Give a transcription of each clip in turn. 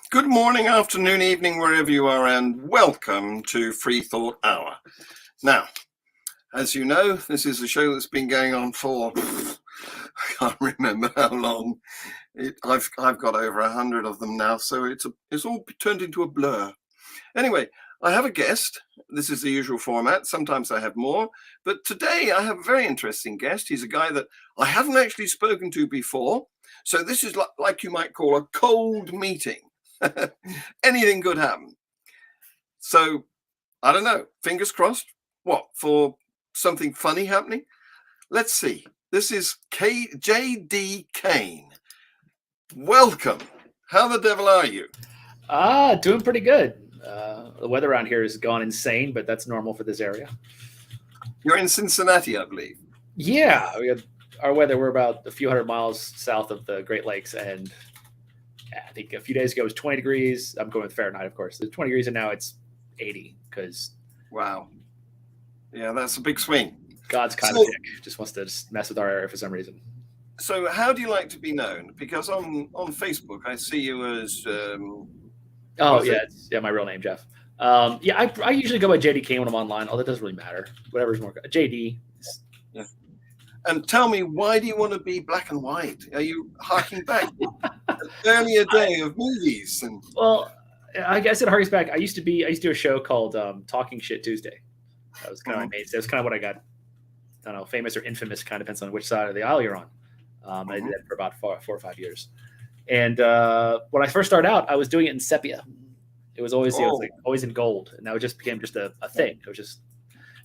Good morning, afternoon, evening, wherever you are, and welcome to FreeThought Hour. Now, as you know, this is a show that's been going on for, I can't remember how long. I've got over 100 of them now, so it's all turned into a blur. Anyway, I have a guest. This is the usual format. Sometimes I have more, but today I have a very interesting guest. He's a guy that I haven't actually spoken to before, so this is like you might call a cold meeting. Anything could happen. So, I don't know. Fingers crossed. What, for something funny happening? Let's see. This is J.D. Kain. Welcome. How the devil are you? Doing pretty good. The weather around here has gone insane, but that's normal for this area. You're in Cincinnati, I believe. Yeah, we have our weather. We're about a few hundred miles south of the Great Lakes, and I think a few days ago it was 20 degrees. I'm going with Fahrenheit, of course. It's 20 degrees, and now it's 80 because wow, yeah, that's a big swing. God's kind of dick, just wants to mess with our area for some reason. So, how do you like to be known? Because on Facebook, I see you as. My real name, Jeff. I usually go by JD Kain when I'm online. Although it doesn't really matter. Whatever's more JD. Yeah. And tell me, why do you want to be black and white? Are you harking back an earlier day of movies? Well, I guess it harkens back. I used to do a show called Talking Shit Tuesday. That was kind of my main. That was kind of what I got. I don't know, famous or infamous, kind of depends on which side of the aisle you're on. I did that for about 4 or 5 years. And when I first started out, I was doing it in sepia. It was always always in gold, and that just became just a thing. It was just,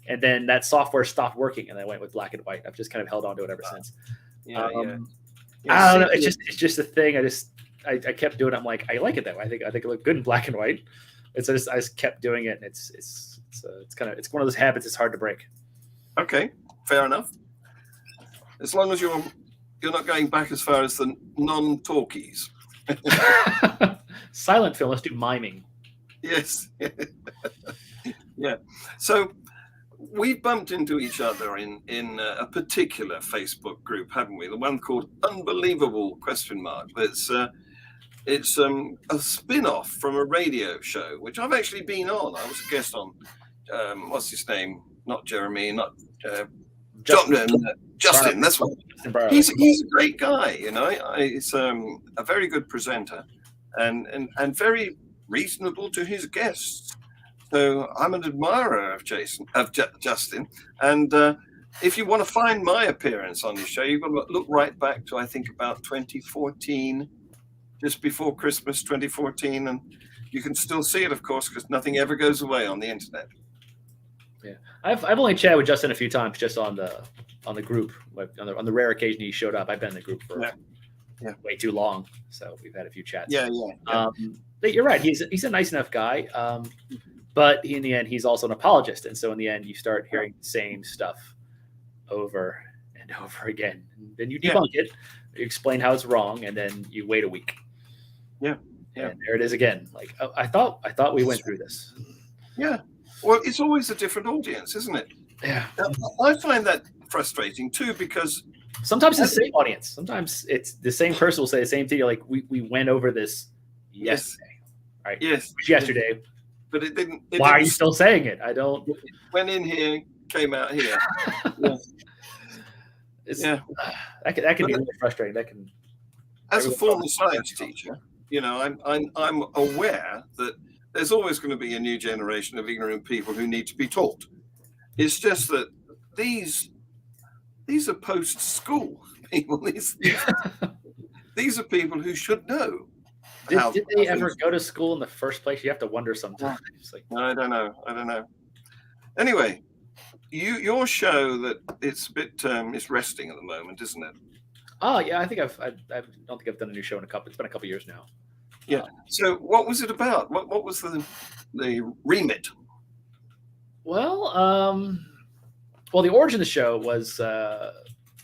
and then that software stopped working, and I went with black and white. I've just kind of held on to it ever since. Yeah. I don't know. It's just a thing. I kept doing it. I'm like, I like it that way. I think it looked good in black and white. I just kept doing it, and it's one of those habits. It's hard to break. Okay, fair enough. As long as you're not going back as far as the non-talkies. Silent film. Let's do miming. Yes. Yeah. So we bumped into each other in a particular Facebook group, haven't we? The one called Unbelievable ? It's a spin-off from a radio show, which I've actually been on. I was a guest on. What's his name? Not Jeremy. Not Justin. That's what. He's a great guy. You know, he's a very good presenter, and very reasonable to his guests. So I'm an admirer of Justin. And if you want to find my appearance on this show, you've got to look right back to, I think, about 2014, just before Christmas 2014. And you can still see it, of course, because nothing ever goes away on the internet. Yeah, I've only chatted with Justin a few times, just on the group. On the rare occasion he showed up, I've been in the group for way too long, so we've had a few chats. Yeah. But you're right. He's a nice enough guy, but in the end, he's also an apologist, and so in the end, you start hearing the same stuff over and over again. And then you debunk it, you explain how it's wrong, and then you wait a week. Yeah. And there it is again. Like, oh, I thought we went through this. Yeah. Well, it's always a different audience, isn't it? Yeah. I find that frustrating too, because sometimes it's the same audience. Sometimes it's the same person will say the same thing. You're like, we went over this yesterday. Right? Yes. Yesterday. But it didn't. Why are you still saying it? I don't. It went in here, came out here. That can be really frustrating. That can. As a former science teacher, you know, I'm aware that there's always going to be a new generation of ignorant people who need to be taught. It's just that these are post-school people. These are people who should know. Did they ever go to school in the first place? You have to wonder sometimes. Like, I don't know. Anyway, your show that it's a bit is resting at the moment, isn't it? Oh yeah, I think I don't think I've done a new show in it's been a couple years now. Yeah. So what was it about? What was the remit? Well, the origin of the show was I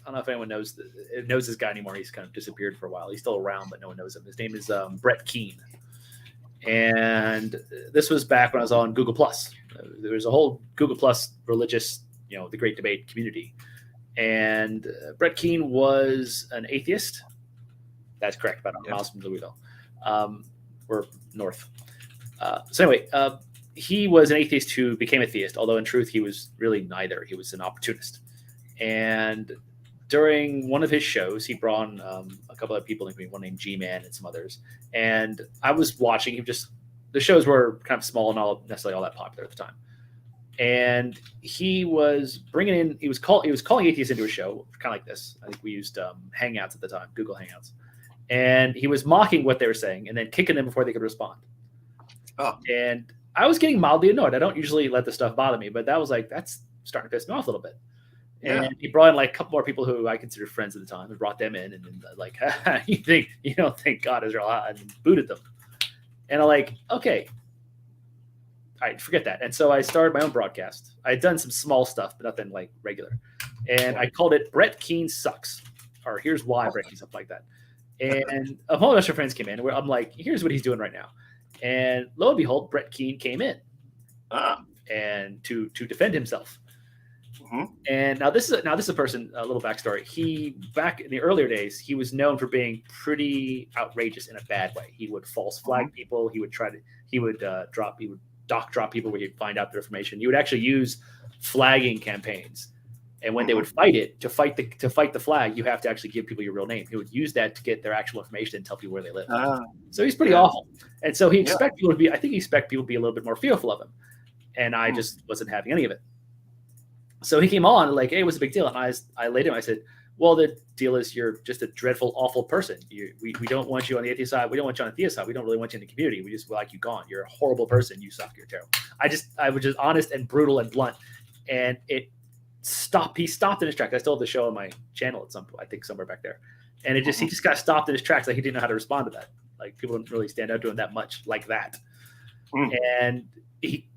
don't know if anyone knows this guy anymore. He's kind of disappeared for a while. He's still around, but no one knows him. His name is Brett Kain, and this was back when I was on Google Plus. There was a whole Google Plus religious, the Great Debate community, and Brett Kain was an atheist. That's correct, about miles from Louisville. or north. So anyway, he was an atheist who became a theist, although in truth he was really neither. He was an opportunist. And during one of his shows, he brought on a couple of people, including one named G-Man and some others. And I was watching him. The shows were kind of small and not necessarily all that popular at the time. And he was bringing in. He was calling atheists into a show, kind of like this. I think we used Hangouts at the time, Google Hangouts, and he was mocking what they were saying and then kicking them before they could respond. Oh. And I was getting mildly annoyed. I don't usually let this stuff bother me, but that's starting to piss me off a little bit. And Yeah. he brought in like a couple more people who I considered friends at the time, and brought them in, and then like, you don't think God is real, and booted them. And I'm like, okay, all right, forget that. And so I started my own broadcast. I had done some small stuff, but nothing like regular. And I called it Brett Kain Sucks, or here's why Brett Kain, something like that. And a whole bunch of friends came in, where I'm like, here's what he's doing right now. And lo and behold, Brett Kain came in and to defend himself. Mm-hmm. And now this is a person, a little backstory. He, back in the earlier days, he was known for being pretty outrageous in a bad way. He would false flag people. He would dock drop people where he'd find out their information. You would actually use flagging campaigns, and when they would fight it, to fight the flag, you have to actually give people your real name. He would use that to get their actual information and tell people where they live. So he's pretty awful, and so he expect people to be. I think he expect people to be a little bit more fearful of him, and I just wasn't having any of it. So he came on like, "Hey, what's the big deal?" And I laid him. I said, "Well, the deal is you're just a dreadful, awful person. We don't want you on the atheist side. We don't want you on the theist side. We don't really want you in the community. We just like you gone. You're a horrible person. You suck. You're terrible." I was just honest and brutal and blunt, and it stopped. He stopped in his tracks. I still have the show on my channel at some point, I think somewhere back there, and he just got stopped in his tracks. Like, he didn't know how to respond to that. Like, people didn't really stand out to him that much like that, and he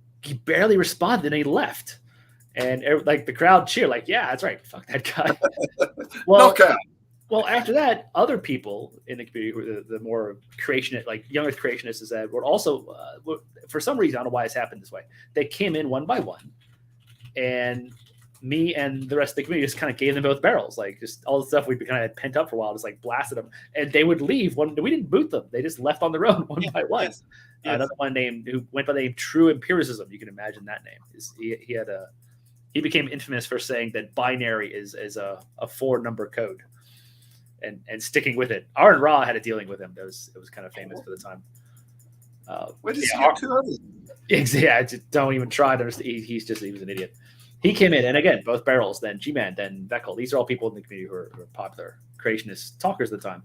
barely responded, and he left. And like the crowd cheered, like, "Yeah, that's right. Fuck that guy." Well, after that, other people in the community, who were the more creationist, like younger creationists, that were also, for some reason, I don't know why it's happened this way. They came in one by one, and me and the rest of the community just kind of gave them both barrels, like just all the stuff we kind of had pent up for a while, just like blasted them, and they would leave. We didn't boot them; they just left on their own one by one. Yes. Another one who went by the name True Empiricism. You can imagine that name. He became infamous for saying that binary is a 4-number code, and sticking with it. Aaron Ra had a dealing with him. It was kind of famous for the time. Where does he get two others? Yeah, don't even try to understand. He was an idiot. He came in, and again, both barrels, then G-Man, then Beckel. These are all people in the community who are popular creationist talkers at the time.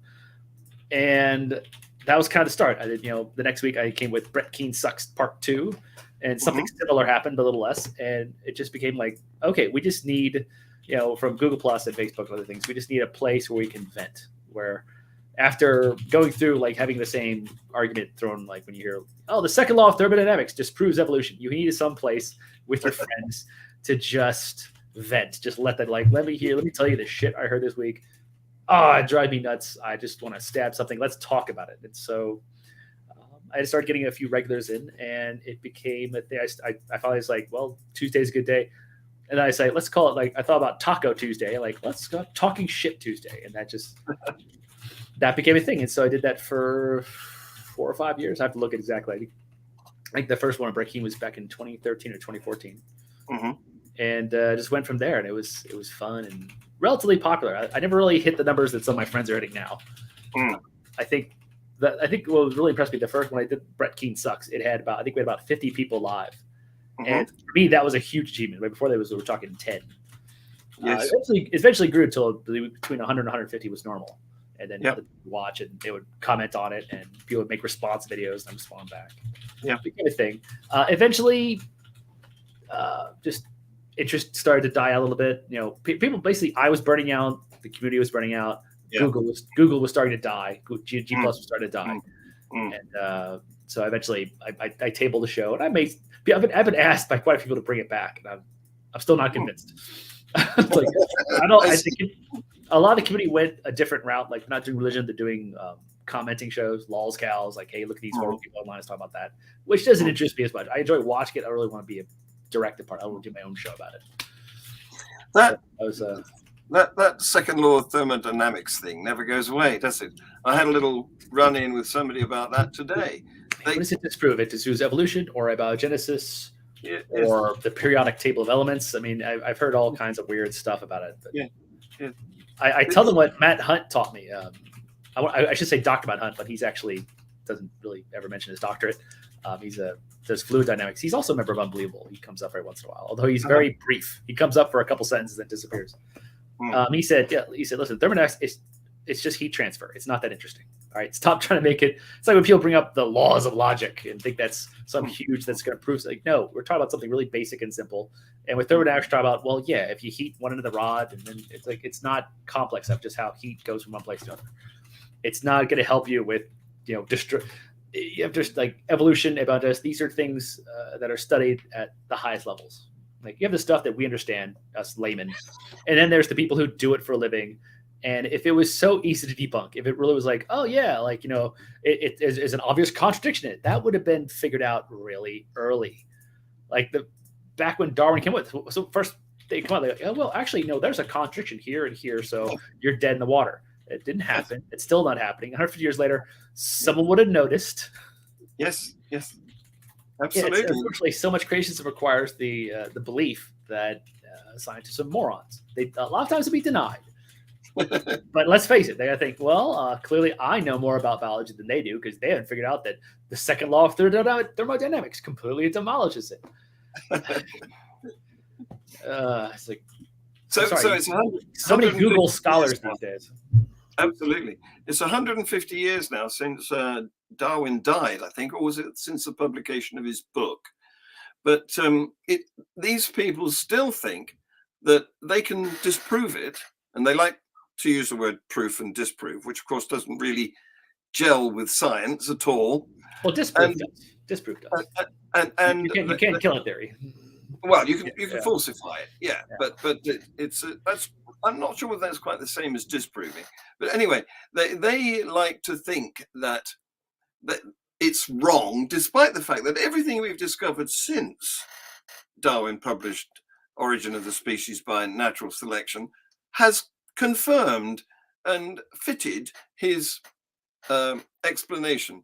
And that was kind of the start. I did, the next week I came with Brett Kain Sucks Part 2. And something similar happened, but a little less. And it just became like, okay, we just need, from Google Plus and Facebook and other things, we just need a place where we can vent. Where after going through, like, having the same argument thrown, like when you hear, "Oh, the second law of thermodynamics disproves evolution," you need some place with your friends to just vent. Just let me tell you the shit I heard this week. Oh, it drives me nuts. I just want to stab something. Let's talk about it. And so I started getting a few regulars in, and it became a thing. I finally was like, well, Tuesday's a good day. And then I say, let's call it, like, I thought about Taco Tuesday. Like, let's go Talking Shit Tuesday. And that became a thing. And so I did that for 4 or 5 years. I have to look at exactly. I think the first one on Breaking was back in 2013 or 2014. And just went from there. And it was fun and relatively popular. I never really hit the numbers that some of my friends are hitting now. I think what was really impressed me, the first one I did, Brett Kain Sucks, we had about 50 people live. And for me, that was a huge achievement. Right before that we were talking 10. Yes. Eventually grew until between 100 and 150 was normal. And then people would watch it, and they would comment on it, and people would make response videos, and I would respond back. Yeah. It became a thing. Eventually, just interest started to die out a little bit. People basically, I was burning out, the community was burning out. Yeah. Google was starting to die. G Plus was starting to die, and so eventually I tabled the show, and I've been asked by quite a few people to bring it back, and I'm still not convinced. I think a lot of the community went a different route, like not doing religion, they're doing commenting shows, lols cows, like, hey, look at these horrible people online, let's talk about that, which doesn't interest me as much. I enjoy watching it. I really want to be a directed part. I want to do my own show about it. That second law of thermodynamics thing never goes away, does it? I had a little run-in with somebody about that today. what does it disprove? It disproves evolution or abiogenesis yes, or the periodic table of elements. I mean, I've heard all kinds of weird stuff about it. But yeah, yeah. I tell them what Matt Hunt taught me. I should say Dr. Matt Hunt, but he's actually doesn't really ever mention his doctorate. Does fluid dynamics. He's also a member of Unbelievable. He comes up every once in a while, although he's very brief. He comes up for a couple sentences and disappears. He said, listen, thermodynamics it's just heat transfer. It's not that interesting. All right, stop trying to make it. It's like when people bring up the laws of logic and think that's some huge that's going to prove. Like, no, we're talking about something really basic and simple. And with thermodynamics, talk about, well, yeah, if you heat one end of the rod, and then it's like it's not complex stuff. Just how heat goes from one place to another. It's not going to help you with you have just like evolution about this. These are things that are studied at the highest levels. Like you have the stuff that we understand, us laymen, and then there's the people who do it for a living. And if it was so easy to debunk, if it really was like, oh yeah, like it is an obvious contradiction in it, that would have been figured out really early. Like back when Darwin came with, so first they come out, they're like, oh well, actually no, there's a contradiction here and here, so you're dead in the water. It didn't happen. It's still not happening. 150 years later, someone would have noticed. Yes, absolutely. Yeah, unfortunately, so much creationism requires the belief that scientists are morons. A lot of times it'll be denied. But let's face it, they gotta think, well, clearly I know more about biology than they do because they haven't figured out that the second law of thermodynamics completely demolishes it. It's like so it's so many Google scholars these days. Absolutely. It's 150 years now since Darwin died, I think, or was it since the publication of his book? But these people still think that they can disprove it, and they like to use the word proof and disprove, which of course doesn't really gel with science at all. Well, disprove does. Disprove does. And you can't kill a theory. Well, you can falsify it, yeah. But it's that's I'm not sure whether that's quite the same as disproving. But anyway, they like to think that it's wrong, despite the fact that everything we've discovered since Darwin published Origin of the Species by Natural Selection has confirmed and fitted his explanation.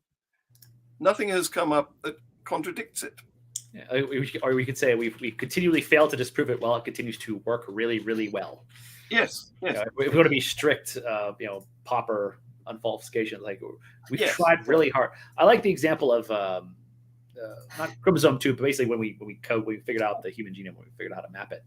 Nothing has come up that contradicts it. Yeah, or we could say we continually fail to disprove it while it continues to work really, really well. Yes. If we want to be strict, Popper unfalsification, like we've tried really hard. I like the example of not chromosome 2, but basically when we figured out the human genome, when we figured out how to map it.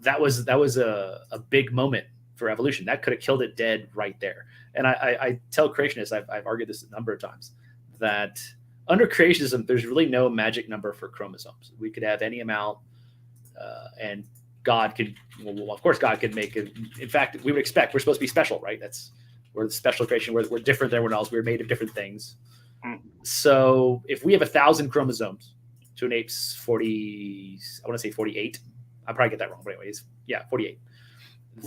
That was a big moment for evolution. That could have killed it dead right there. And I tell creationists, I've argued this a number of times, that under creationism, there's really no magic number for chromosomes. We could have any amount, and God could, well, of course, God could make it. In fact, we would expect we're supposed to be special, right? We're the special creation. We're different than everyone else. We're made of different things. So if we have 1,000 chromosomes to an ape's 40, I want to say 48. I probably get that wrong, but anyways, 48.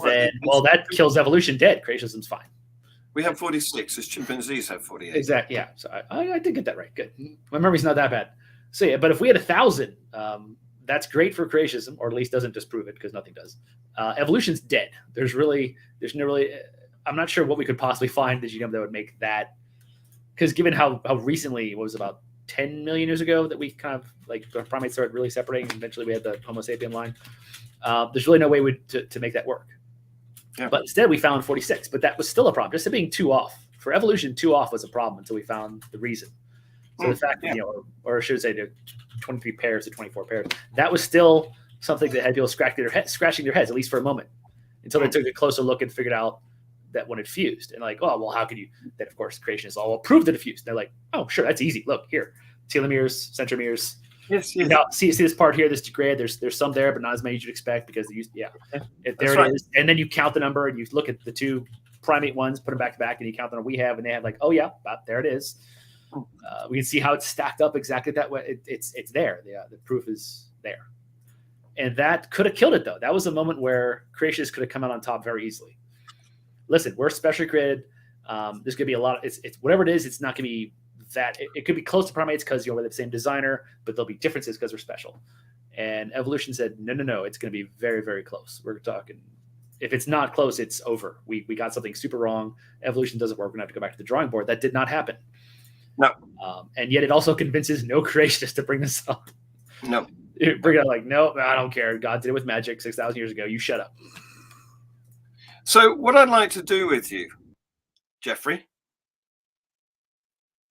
Then, well, that kills evolution dead. Creationism's fine. We have 46, as chimpanzees have 48. Exactly. Yeah. So I did get that right. Good. My memory's not that bad. So yeah, but if we had 1,000, that's great for creationism, or at least doesn't disprove it because nothing does. Evolution's dead. There's no really. I'm not sure what we could possibly find in the genome that would make that. Because given how recently, what was it, about 10 million years ago that we kind of like the primates started really separating, and eventually we had the Homo sapien line. There's really no way to make that work. Yeah. But instead we found 46, but that was still a problem. Just being 2 off. For evolution, 2 off was a problem until we found the reason. So the fact that, or should I say the 23 pairs to 24 pairs, that was still something that had people scratching their heads, at least for a moment, until they took a closer look and figured out that when it fused. And like, oh, well, how could you? Then, of course, creationists all prove that it fused. And they're like, oh, sure, that's easy. Look, here, telomeres, centromeres. Yes. Now, see this part here, this degrade. There's some there, but not as many as you'd expect because there it is. And then you count the number and you look at the 2 primate ones, put them back to back, and you count the number we have, and they have like, oh yeah, there it is. We can see how it's stacked up exactly that way. It's there. The proof is there, and that could have killed it though. That was a moment where creationists could have come out on top very easily. Listen, we're specially created. There's going to be a lot. It's whatever it is. It's not going to be that. It could be close to primates because we're the same designer, but there'll be differences because we're special. And evolution said, no, it's going to be very, very close. We're talking. If it's not close, it's over. We got something super wrong. Evolution doesn't work. We're going to have to go back to the drawing board. That did not happen. No. And yet it also convinces no creationists to bring this up. No. Bring it up like, no, I don't care. God did it with magic 6,000 years ago. You shut up. So what I'd like to do with you, Jeffrey,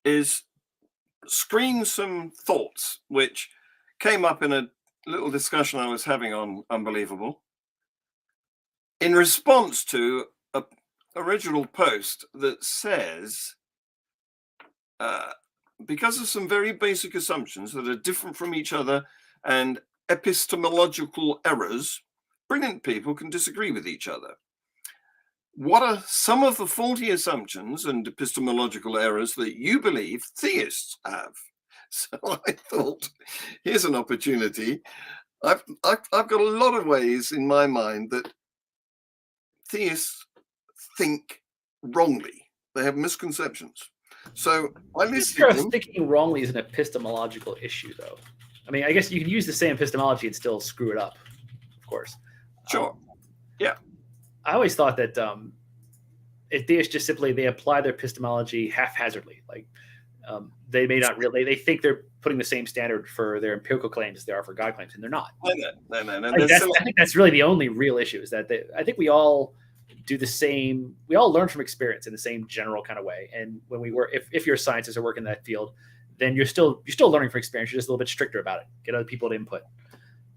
is screen some thoughts which came up in a little discussion I was having on Unbelievable in response to a original post that says, because of some very basic assumptions that are different from each other and epistemological errors, brilliant people can disagree with each other. What are some of the faulty assumptions and epistemological errors that you believe theists have? So I thought, here's an opportunity. I've got a lot of ways in my mind that theists think wrongly. They have misconceptions. So I listed thinking wrongly is an epistemological issue, though. I mean, I guess you can use the same epistemology and still screw it up, of course. Sure. Yeah. I always thought that theists just simply they apply their epistemology haphazardly. Like they may not really. They think they're putting the same standard for their empirical claims as they are for God claims, and they're not. No. I think that's really the only real issue. Is that I think we all do the same. We all learn from experience in the same general kind of way. And when we work, if you're a scientist or work in that field, then you're still learning from experience. You're just a little bit stricter about it. Get other people to input.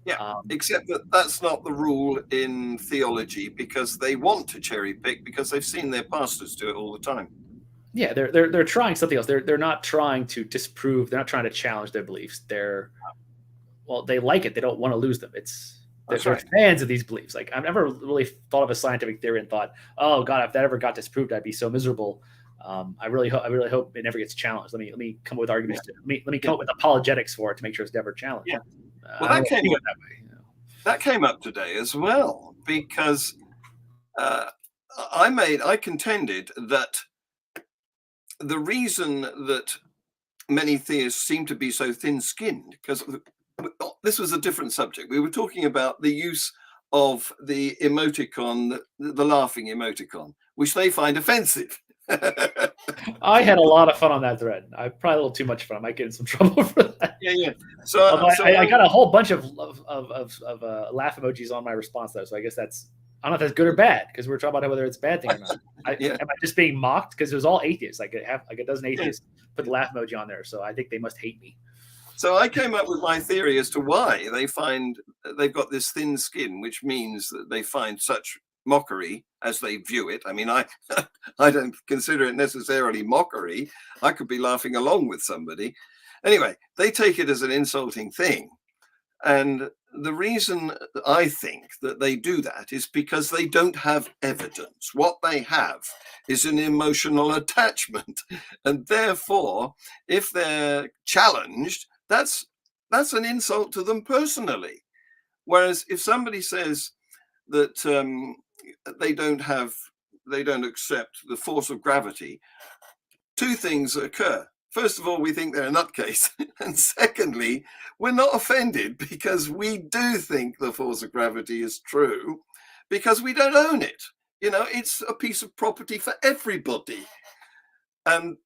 Yeah, except that that's not the rule in theology, because they want to cherry pick because they've seen their pastors do it all the time. Yeah, they're trying something else. They're not trying to disprove. They're not trying to challenge their beliefs. They like it. They don't want to lose them. They're fans of these beliefs. Like I've never really thought of a scientific theory and thought, oh God, if that ever got disproved, I'd be so miserable. I really hope it never gets challenged. Let me come up with arguments. Yeah. Let me come up with apologetics for it to make sure it's never challenged. Yeah. Well, that came up today as well, because I contended that the reason that many theists seem to be so thin-skinned, because this was a different subject. We were talking about the use of the emoticon, the laughing emoticon, which they find offensive. I had a lot of fun on that thread. I probably a little too much fun. I might get in some trouble for that. Yeah. So I got a whole bunch of laugh emojis on my response though. So I guess I don't know if that's good or bad, because we're talking about whether it's a bad thing or not. Am I just being mocked? Because it was all atheists. Like a dozen atheists put the laugh emoji on there. So I think they must hate me. So I came up with my theory as to why they've got this thin skin, which means that they find such mockery as they view it. I mean, I don't consider it necessarily mockery. I could be laughing along with somebody. Anyway, they take it as an insulting thing. And the reason I think that they do that is because they don't have evidence. What they have is an emotional attachment. And therefore, if they're challenged, that's an insult to them personally. Whereas if somebody says that they don't accept the force of gravity, two things occur. First of all, we think they're a nutcase. And secondly, we're not offended because we do think the force of gravity is true, because we don't own it. You know, it's a piece of property for everybody. And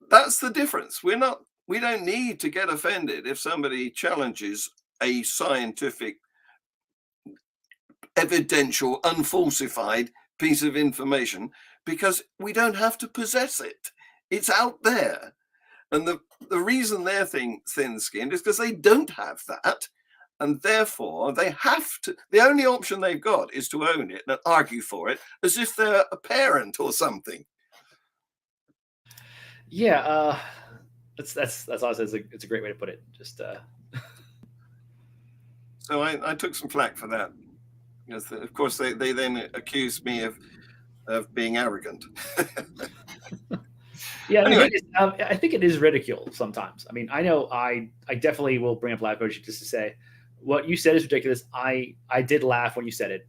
that's the difference. We don't need to get offended if somebody challenges a scientific, evidential, unfalsified piece of information, because we don't have to possess it. It's out there. And the reason they're thin-skinned is because they don't have that. And therefore, they have to. The only option they've got is to own it and argue for it as if they're a parent or something. Yeah, that's honestly, it's a great way to put it. Just so I took some flack for that, because of course they then accused me of being arrogant. Yeah, anyway. I think it is ridicule sometimes. I mean, I know I definitely will bring up laugh emoji just to say what you said is ridiculous. I did laugh when you said it.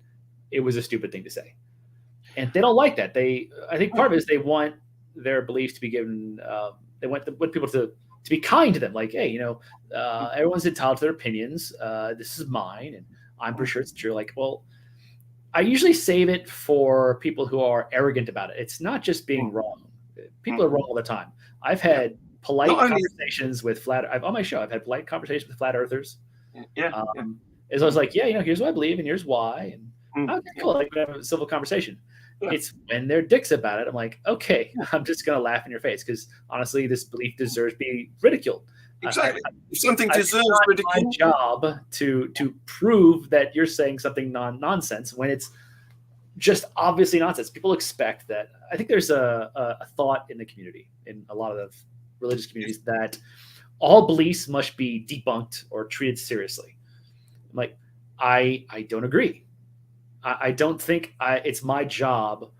It was a stupid thing to say, and they don't like that. I think part of it is they want their beliefs to be given. They want people to be kind to them. Like, hey, everyone's entitled to their opinions. This is mine, and I'm pretty sure it's true. Like, well, I usually save it for people who are arrogant about it. It's not just being wrong. People are wrong all the time. I've had polite Not only, conversations with on my show, I've had polite conversations with flat earthers. yeah, Is I was like, yeah, here's what I believe and here's why. And okay, yeah, cool. Like we have a civil conversation. yeah. It's when they're dicks about it. I'm like, okay, I'm just going to laugh in your face because honestly, this belief deserves to be ridiculed. Exactly. If something deserves it's not ridicule, my job to prove that you're saying something nonsense when it's just obviously nonsense. People expect that. I think there's a thought in the community, in a lot of religious communities, that all beliefs must be debunked or treated seriously. I'm like, I don't agree. I don't think it's my job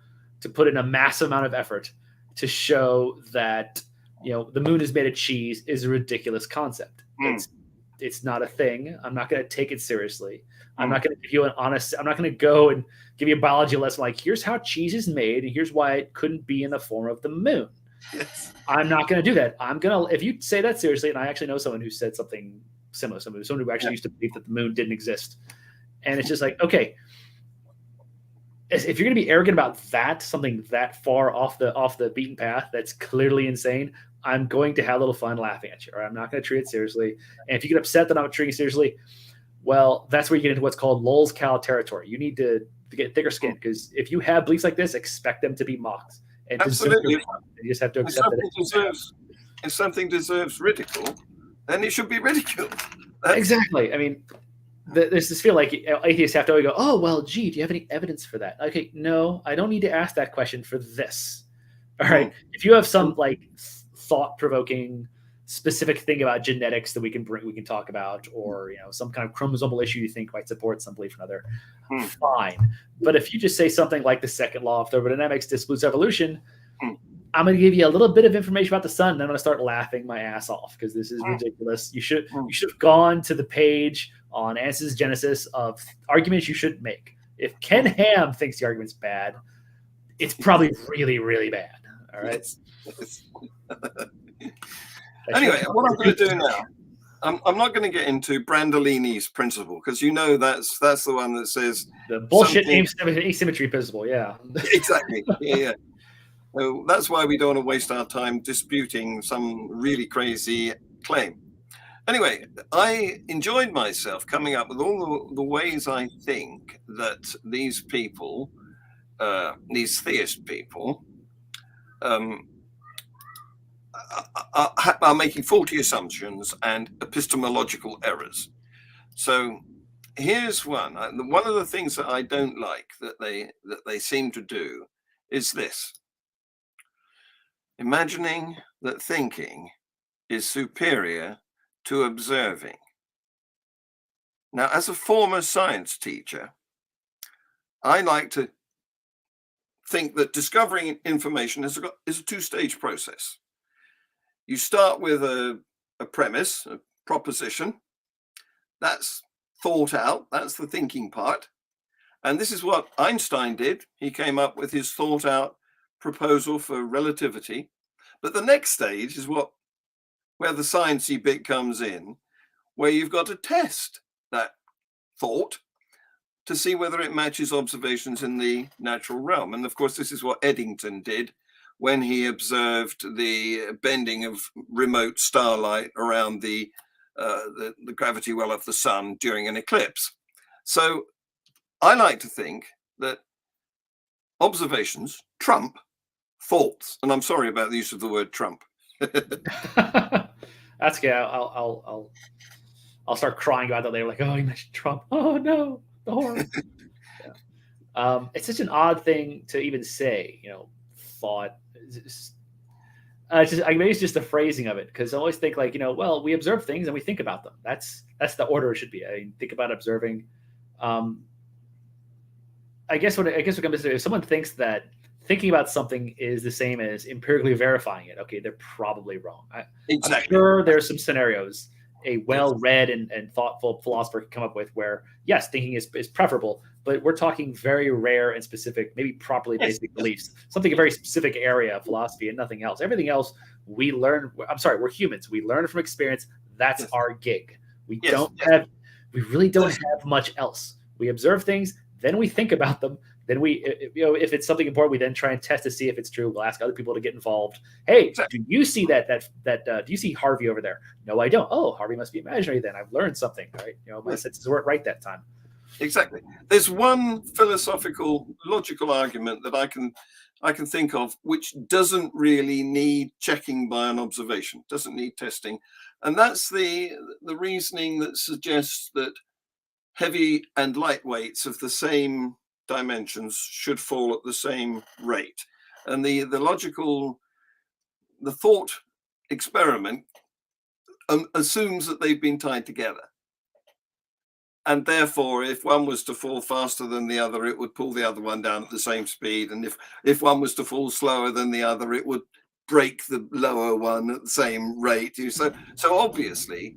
to put in a massive amount of effort to show that the moon is made of cheese is a ridiculous concept. It's not a thing. I'm not going to take it seriously. I'm not going to give you I'm not going to go and give you a biology lesson like, here's how cheese is made and here's why it couldn't be in the form of the moon. yes. I'm not going to do that. If you say that seriously, and I actually know someone who said something similar, someone who actually used to believe that the moon didn't exist. And it's just like, okay, if you're going to be arrogant about that, something that far off the beaten path, that's clearly insane, I'm going to have a little fun laughing at you, or I'm not going to treat it seriously. And if you get upset that I'm treating it seriously, well, that's where you get into what's called lol's cow territory. You need to get thicker skin, because if you have beliefs like this, expect them to be mocked. And Absolutely. you just have to accept that. If something deserves ridicule, then it should be ridiculed. Exactly. I mean, there's this feel like atheists have to always go, oh, well, gee, do you have any evidence for that? Okay, no, I don't need to ask that question for this. All right. If you have some like thought-provoking specific thing about genetics that we can talk about, or some kind of chromosomal issue you think might support some belief or another, fine. But if you just say something like the second law of thermodynamics disproves evolution, I'm going to give you a little bit of information about the sun, and I'm going to start laughing my ass off because this is ridiculous. You should have gone to the page on Answers Genesis of arguments you shouldn't make. If Ken Ham thinks the argument's bad, it's probably really, really bad. All right. Yes. Anyway, what I'm going to do now, I'm not going to get into Brandolini's principle, because that's the one that says the bullshit asymmetry principle. Yeah. Exactly. Yeah. So that's why we don't want to waste our time disputing some really crazy claim. Anyway, I enjoyed myself coming up with all the ways I think that these people, these theist people, are making faulty assumptions and epistemological errors. So here's one. One of the things that I don't like that they seem to do is this: imagining that thinking is superior to observing. Now, as a former science teacher, I like to think that discovering information is a two-stage process. You start with a premise, a proposition. That's thought out. That's the thinking part. And this is what Einstein did. He came up with his thought out proposal for relativity. But the next stage is where the sciencey bit comes in, where you've got to test that thought to see whether it matches observations in the natural realm. And of course, this is what Eddington did when he observed the bending of remote starlight around the gravity well of the sun during an eclipse. So I like to think that observations trump thoughts. And I'm sorry about the use of the word trump. That's okay. I'll start crying about that later. Like, oh, you mentioned Trump. Oh no, the horror. Yeah. It's such an odd thing to even say. Thought. Maybe it's just the phrasing of it, because I always think like, well, we observe things and we think about them. That's the order it should be. I mean, think about observing. I guess what comes to, if someone thinks that thinking about something is the same as empirically verifying it, okay, they're probably wrong. Exactly. I'm sure there's some scenarios a well-read and thoughtful philosopher can come up with where, yes, thinking is preferable, but we're talking very rare and specific, maybe properly basic beliefs, something a very specific area of philosophy and nothing else. Everything else we learn. We're humans. We learn from experience. That's our gig. We really don't have much else. We observe things, then we think about them, Then if it's something important, we then try and test to see if it's true. We'll ask other people to get involved. Hey, do you see that do you see Harvey over there? No, I don't. Oh, Harvey must be imaginary then. I've learned something, right? My senses weren't right that time. Exactly. There's one philosophical, logical argument that I can think of which doesn't really need checking by an observation, doesn't need testing, and that's the reasoning that suggests that heavy and light weights of the same dimensions should fall at the same rate, and the thought experiment assumes that they've been tied together. And therefore, if one was to fall faster than the other, it would pull the other one down at the same speed. And if one was to fall slower than the other, it would break the lower one at the same rate. So obviously,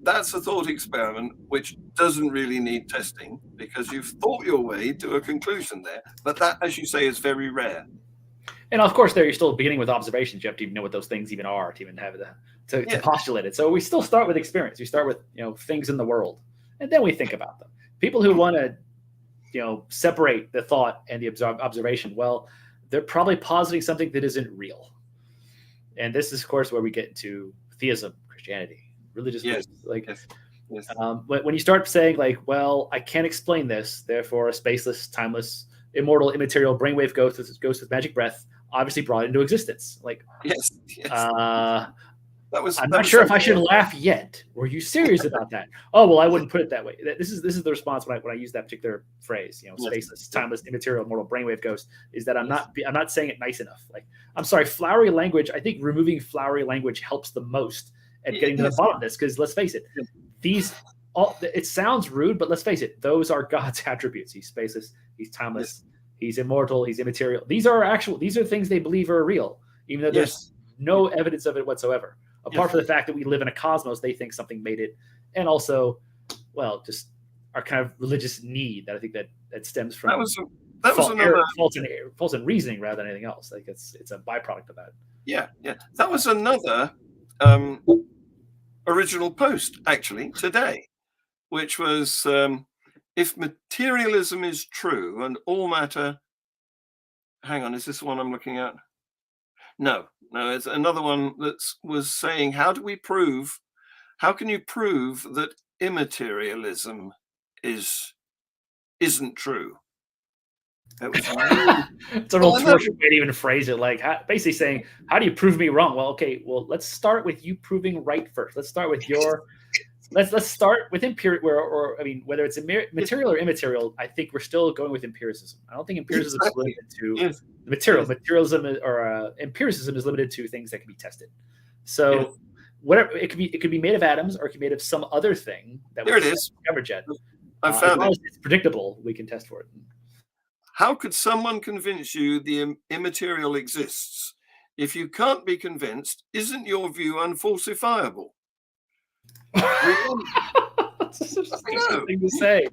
that's a thought experiment which doesn't really need testing, because you've thought your way to a conclusion there. But that, as you say, is very rare. And of course, you're still beginning with observations. You have to even know what those things even are to even have to postulate it. So we still start with experience. We start with things in the world. And then we think about them. People who want to, separate the thought and the observation, well, they're probably positing something that isn't real. And this is, of course, where we get into theism, Christianity, religious. Yes. Yes. When you start saying well, I can't explain this, therefore a spaceless, timeless, immortal, immaterial brainwave ghost with magic breath obviously brought into existence. Yes. I'm not sure if I should laugh yet. Were you serious about that? Oh, well, I wouldn't put it that way. This is the response when I use that particular phrase, spaceless, timeless, immaterial, immortal, brainwave ghost, is that I'm not saying it nice enough. I'm sorry, flowery language. I think removing flowery language helps the most at getting to the bottom of this, because let's face it, it sounds rude, but let's face it, those are God's attributes. He's spaceless, he's timeless, he's immortal, he's immaterial. These are things they believe are real, even though there's no evidence of it whatsoever. Apart from the fact that we live in a cosmos, they think something made it. And also, well, just our kind of religious need that I think that stems from false in reasoning rather than anything else. It's a byproduct of that. Yeah. That was another original post, actually, today, which was, if materialism is true and all matter... Hang on, is this the one I'm looking at? No, it's another one that was saying, how can you prove that immaterialism isn't true? It's a real torture way to even phrase it. Basically saying, how do you prove me wrong? Well, okay, let's start with you proving right first. Let's start with let's start with empirical, whether it's material or immaterial. I think we're still going with empiricism. I don't think empiricism is limited to the material. Materialism or empiricism is limited to things that can be tested. So whatever it could be made of atoms, or it could be made of some other thing that we haven't discovered yet. I found it. It's predictable. We can test for it. How could someone convince you the immaterial exists? If you can't be convinced, isn't your view unfalsifiable? That's such a stupid thing to say.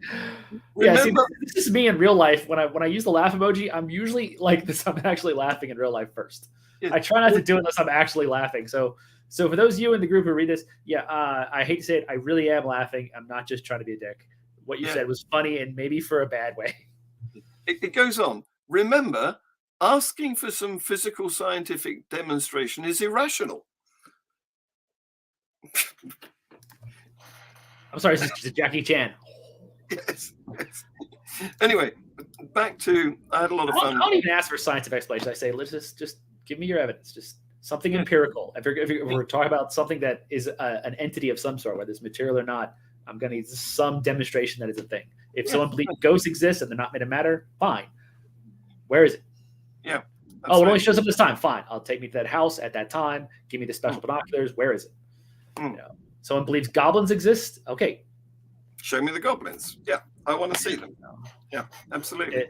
This is me in real life. When I use the laugh emoji, I'm usually like this. I'm actually laughing in real life first. I try not to do it unless I'm actually laughing. So for those of you in the group who read this, I hate to say it, I really am laughing. I'm not just trying to be a dick. What you said was funny, and maybe for a bad way. It goes on. Remember, asking for some physical scientific demonstration is irrational. I'm sorry, this is Jackie Chan. Yes. Anyway, back to, I had a lot of fun. I don't even ask for scientific explanation. I say, let's just give me your evidence. Just something empirical. If we're talking about something that is an entity of some sort, whether it's material or not, I'm going to need some demonstration that it's a thing. If someone believes ghosts exist and they're not made of matter, fine. Where is it? Yeah. It only shows up this time. Fine. I'll take me to that house at that time. Give me the special binoculars. Where is it? Someone believes goblins exist. Okay. Show me the goblins. Yeah. I want to see them. Yeah, absolutely.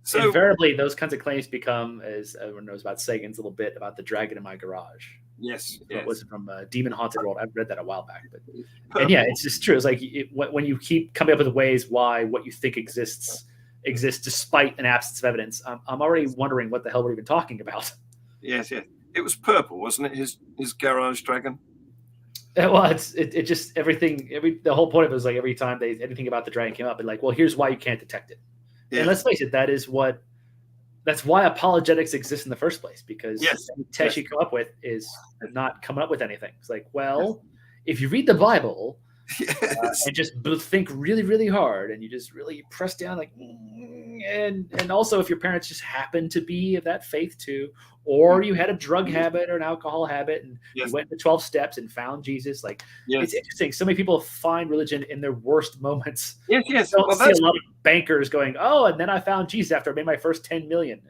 So invariably, those kinds of claims become, as everyone knows about Sagan's little bit about the dragon in my garage. Yes. What was it from Demon Haunted World? I've read that a while back. And it's just true. It's like when you keep coming up with ways why what you think exists despite an absence of evidence, I'm already wondering what the hell we're even talking about. Yes. It was purple, wasn't it? His garage dragon. Well, it just everything. The whole point of it was like every time anything about the dragon came up, and like, well, here's why you can't detect it. And let's face it, that's why apologetics exists in the first place, because the test you come up with is not coming up with anything. It's like, well, if you read the Bible and just think really, really hard, and you just really press down, like, and also if your parents just happen to be of that faith too, or you had a drug habit or an alcohol habit, and you went to 12 steps and found Jesus, like, it's interesting. So many people find religion in their worst moments. Yes. You don't see a lot of bankers going, oh, and then I found Jesus after I made my first 10 million.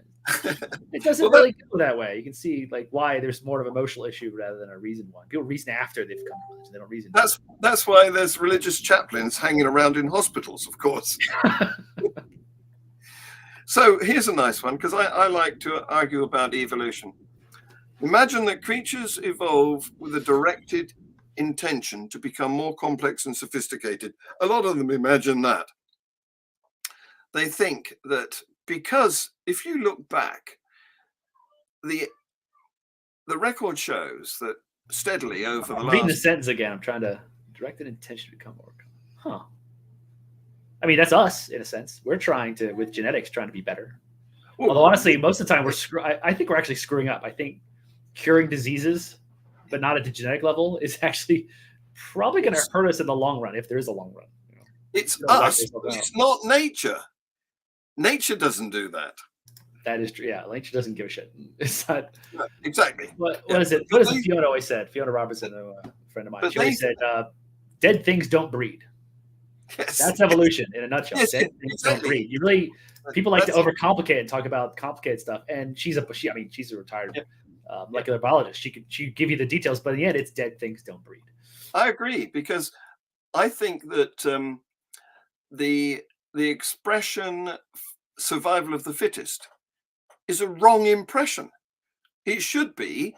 It doesn't really go that way. You can see like why there's more of an emotional issue rather than a reason one. People reason after they've come to religion. They don't reason. That's why there's religious chaplains hanging around in hospitals, of course. So here's a nice one, because I like to argue about evolution. Imagine that creatures evolve with a directed intention to become more complex and sophisticated. A lot of them imagine that. They think that because if you look back, the record shows that steadily over the last... reading the sentence again. I'm trying to directed intention to become more. Huh. I mean, that's us in a sense. We're trying to, with genetics, trying to be better. Although honestly, most of the time I think we're actually screwing up. I think curing diseases, but not at the genetic level, is actually probably going to hurt us in the long run, if there is a long run. It's us. It's not nature. Nature doesn't do that. That is true. Yeah, nature doesn't give a shit. It's not exactly. What is it? What is it? Fiona always said. Fiona Robertson, a friend of mine, she always said, "Dead things don't breed." Yes. That's evolution in a nutshell. Yes, Dead things don't breed. You really people like to overcomplicate and talk about complicated stuff. And she's a retired molecular biologist. She give you the details, but in the end, it's dead things don't breed. I agree, because I think that the expression survival of the fittest is a wrong impression. It should be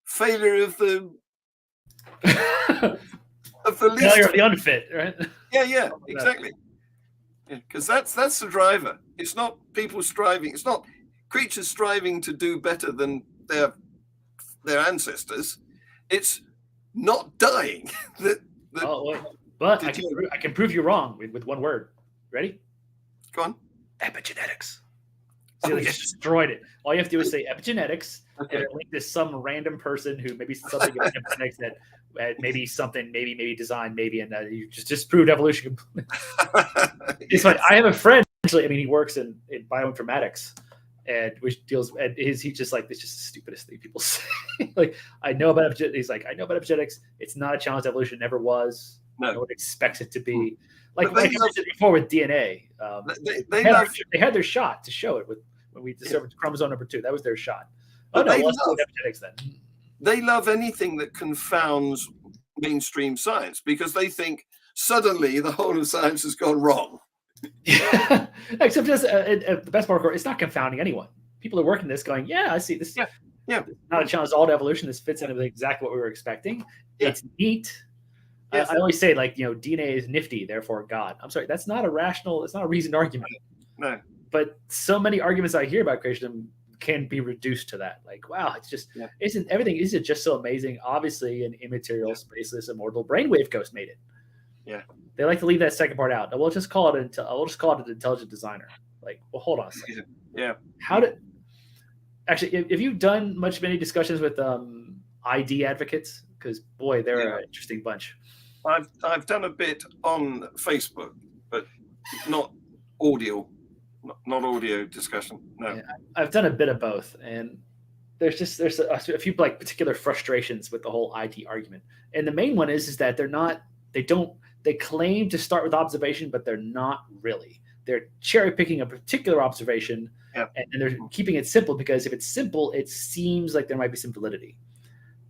failure of the least. Failure of the unfit, right? Yeah, exactly. Because that's the driver. It's not people striving. It's not creatures striving to do better than their ancestors. It's not dying. But I can prove you wrong with one word. Ready? Go on. Epigenetics. See, they just destroyed it. All you have to do is say epigenetics, and link to some random person who maybe something about epigenetics that maybe something, maybe design, maybe, and you just disproved evolution completely. It's like I have a friend. Actually, I mean, he works in bioinformatics, and which deals. And he's just like, it's just the stupidest thing people say. Like, I know about epigenetics. He's like, I know about epigenetics. It's not a challenge to evolution. Never was. No one expects it to be. Like I mentioned before with DNA, they had their shot to show it when we discovered chromosome number 2. That was their shot. Epigenetics then. They love anything that confounds mainstream science, because they think suddenly the whole of science has gone wrong. Yeah. Except the best part, it's not confounding anyone. People are working this going, yeah, I see this. Yeah. Not a challenge to all evolution. This fits into exactly what we were expecting. Yeah. It's neat. Yes. I always say, like, DNA is nifty, therefore God. I'm sorry, that's not a rational, it's not a reasoned argument. No. But so many arguments I hear about creationism can be reduced to that. Like, wow, it's just isn't it just so amazing? Obviously, an immaterial, spaceless, immortal brainwave ghost made it. Yeah. They like to leave that second part out. We'll just call it an intelligent designer. Like, well, hold on a second. Yeah. Have you done many discussions with ID advocates? Because boy, they're an interesting bunch. I've done a bit on Facebook, but not audio, not audio discussion. No, yeah, I've done a bit of both, and there's a few like particular frustrations with the whole ID argument. And the main one is that they claim to start with observation, but they're not really. They're cherry picking a particular observation, and they're keeping it simple, because if it's simple, it seems like there might be some validity.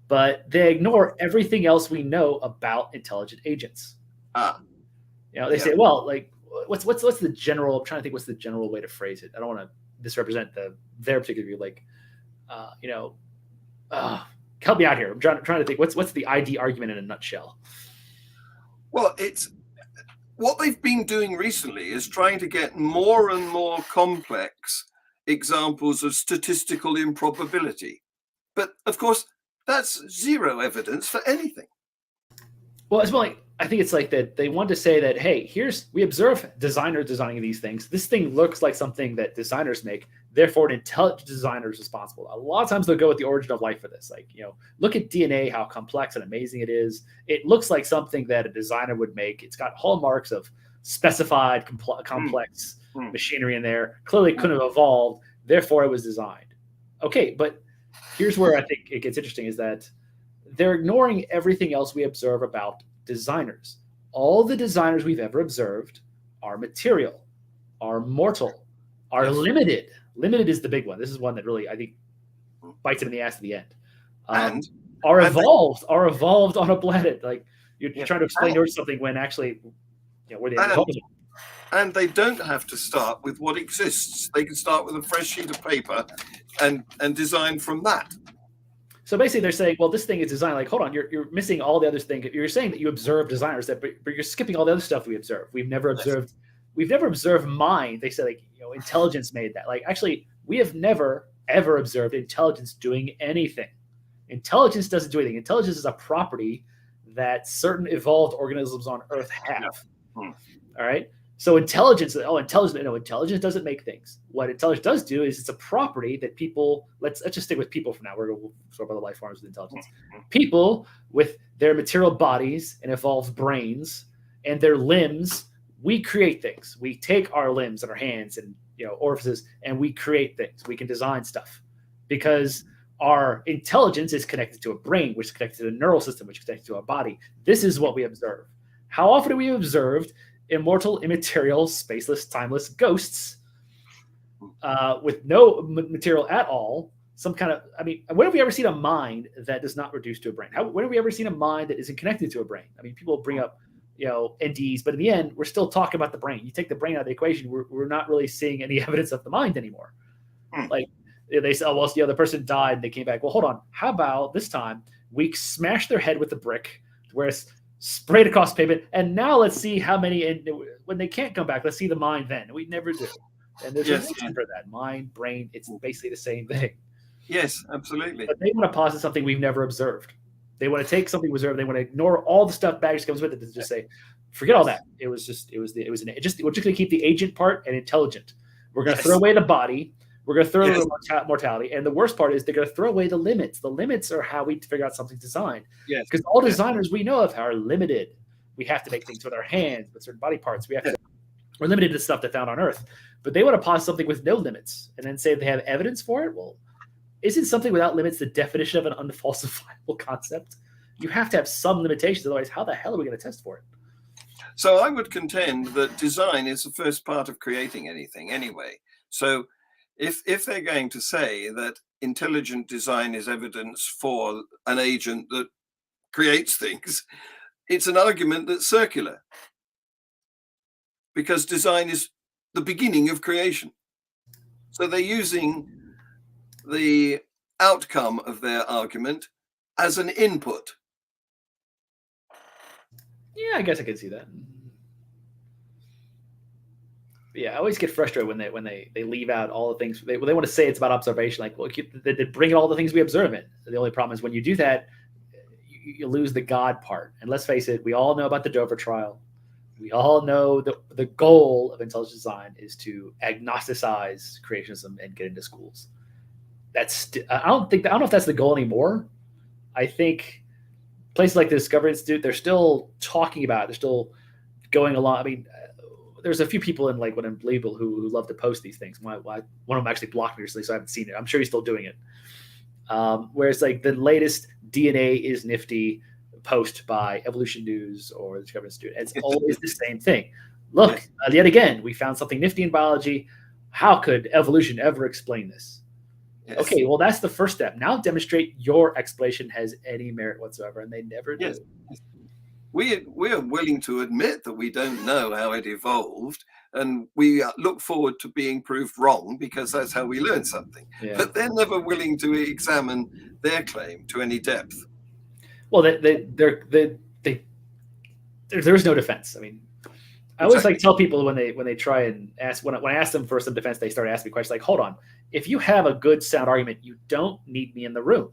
But they ignore everything else we know about intelligent agents. They say, well, like, what's the general? I'm trying to think, what's the general way to phrase it? I don't want to misrepresent their particular view. Like, help me out here. I'm trying to think. What's the ID argument in a nutshell? Well, it's what they've been doing recently is trying to get more and more complex examples of statistical improbability, but of course, that's zero evidence for anything. Well, it's more like I think it's like that they want to say that, hey, we observe designers designing these things. This thing looks like something that designers make. Therefore, an intelligent designer is responsible. A lot of times they'll go with the origin of life for this. Like, look at DNA, how complex and amazing it is. It looks like something that a designer would make. It's got hallmarks of specified complex machinery in there. Clearly couldn't have evolved. Therefore, it was designed. Okay, but here's where I think it gets interesting is that they're ignoring everything else we observe about designers. All the designers we've ever observed are material, are mortal, are limited. Limited is the big one. This is one that really, I think, bites him in the ass at the end. Are evolved on a planet. Like you're trying to explain to something when actually, where they evolved. And they don't have to start with what exists. They can start with a fresh sheet of paper and design from that. So basically, they're saying, well, this thing is designed. Like, hold on, you're missing all the other things. You're saying that you observe designers, but you're skipping all the other stuff we observe. We've never observed mind. They said, like, intelligence made that. Like, actually, we have never ever observed intelligence doing anything. Intelligence doesn't do anything. Intelligence is a property that certain evolved organisms on Earth have. All right. So intelligence doesn't make things. What intelligence does do is it's a property that people, let's just stick with people for now. We'll sort of other life forms with intelligence. People with their material bodies and evolved brains and their limbs, we create things. We take our limbs and our hands and orifices and we create things. We can design stuff because our intelligence is connected to a brain, which is connected to a neural system, which is connected to a body. This is what we observe. How often have we observed immortal, immaterial, spaceless, timeless ghosts with no material at all? When have we ever seen a mind that does not reduce to a brain? When have we ever seen a mind that isn't connected to a brain? I mean, people bring up, NDEs, but in the end, we're still talking about the brain. You take the brain out of the equation, we're not really seeing any evidence of the mind anymore. Like they say, the person died and they came back. Well, hold on. How about this time we smash their head with a brick where it's sprayed across pavement, and now let's see how many. And when they can't come back, let's see the mind. Then we never do, and there's a reason for that. Mind, brain, it's basically the same thing. Yes, absolutely. But they want to posit something we've never observed. They want to take something observed. They want to ignore all the stuff baggage comes with it. To just say, forget all that. We're just going to keep the agent part and intelligent. We're going to throw away the body. We're going to throw away mortality. And the worst part is they're going to throw away the limits. The limits are how we figure out something's designed. Yes. Because all designers we know of are limited. We have to make things with our hands, with certain body parts. We're limited to stuff that's found on Earth. But they want to posit something with no limits and then say they have evidence for it. Well, isn't something without limits the definition of an unfalsifiable concept? You have to have some limitations. Otherwise, how the hell are we going to test for it? So I would contend that design is the first part of creating anything anyway. So if they're going to say that intelligent design is evidence for an agent that creates things, it's an argument that's circular, because design is the beginning of creation. So they're using the outcome of their argument as an input. Yeah, I guess I can see that. Yeah, I always get frustrated when they leave out all the things they want to say it's about observation. Like, well, they bring in all the things we observe in. The only problem is when you do that, you lose the God part. And let's face it, we all know about the Dover trial. We all know the goal of intelligent design is to agnosticize creationism and get into schools. I don't know if that's the goal anymore. I think places like the Discovery Institute, they're still talking about it. They're still going along. I mean, there's a few people in What Unbelievable who love to post these things. One of them actually blocked me recently, so I haven't seen it. I'm sure he's still doing it. Whereas the latest DNA is nifty post by Evolution News or the Discovery Institute, it's always the same thing. Look, yet again, we found something nifty in biology. How could evolution ever explain this? Yes. Okay, well, that's the first step. Now demonstrate your explanation has any merit whatsoever, and they never do. Yes. We are willing to admit that we don't know how it evolved, and we look forward to being proved wrong because that's how we learn something. Yeah. But they're never willing to examine their claim to any depth. Well, there's no defense. I mean, I always tell people when they try and ask when I ask them for some defense, they start asking me questions like, "Hold on, if you have a good sound argument, you don't need me in the room.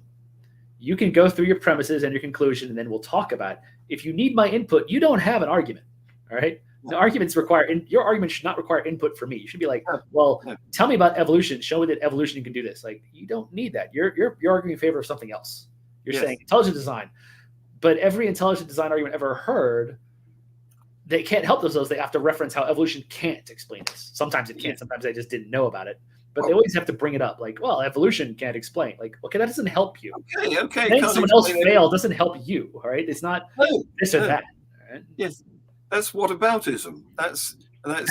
You can go through your premises and your conclusion, and then we'll talk about it. if you need my input, you don't have an argument. All right. The arguments require, your argument should not require input from me. You should be like, well, tell me about evolution. Show me that evolution can do this. Like, you don't need that. You're arguing in favor of something else. You're saying intelligent design. But every intelligent design argument ever heard, they can't help themselves. They have to reference how evolution can't explain this. Sometimes it can't. Sometimes they just didn't know about it. But they always have to bring it up. Like, well, evolution can't explain. Like, okay, that doesn't help you. Okay. Then someone else fail doesn't help you. All right. It's not this or that. Right? Yes. That's whataboutism. That's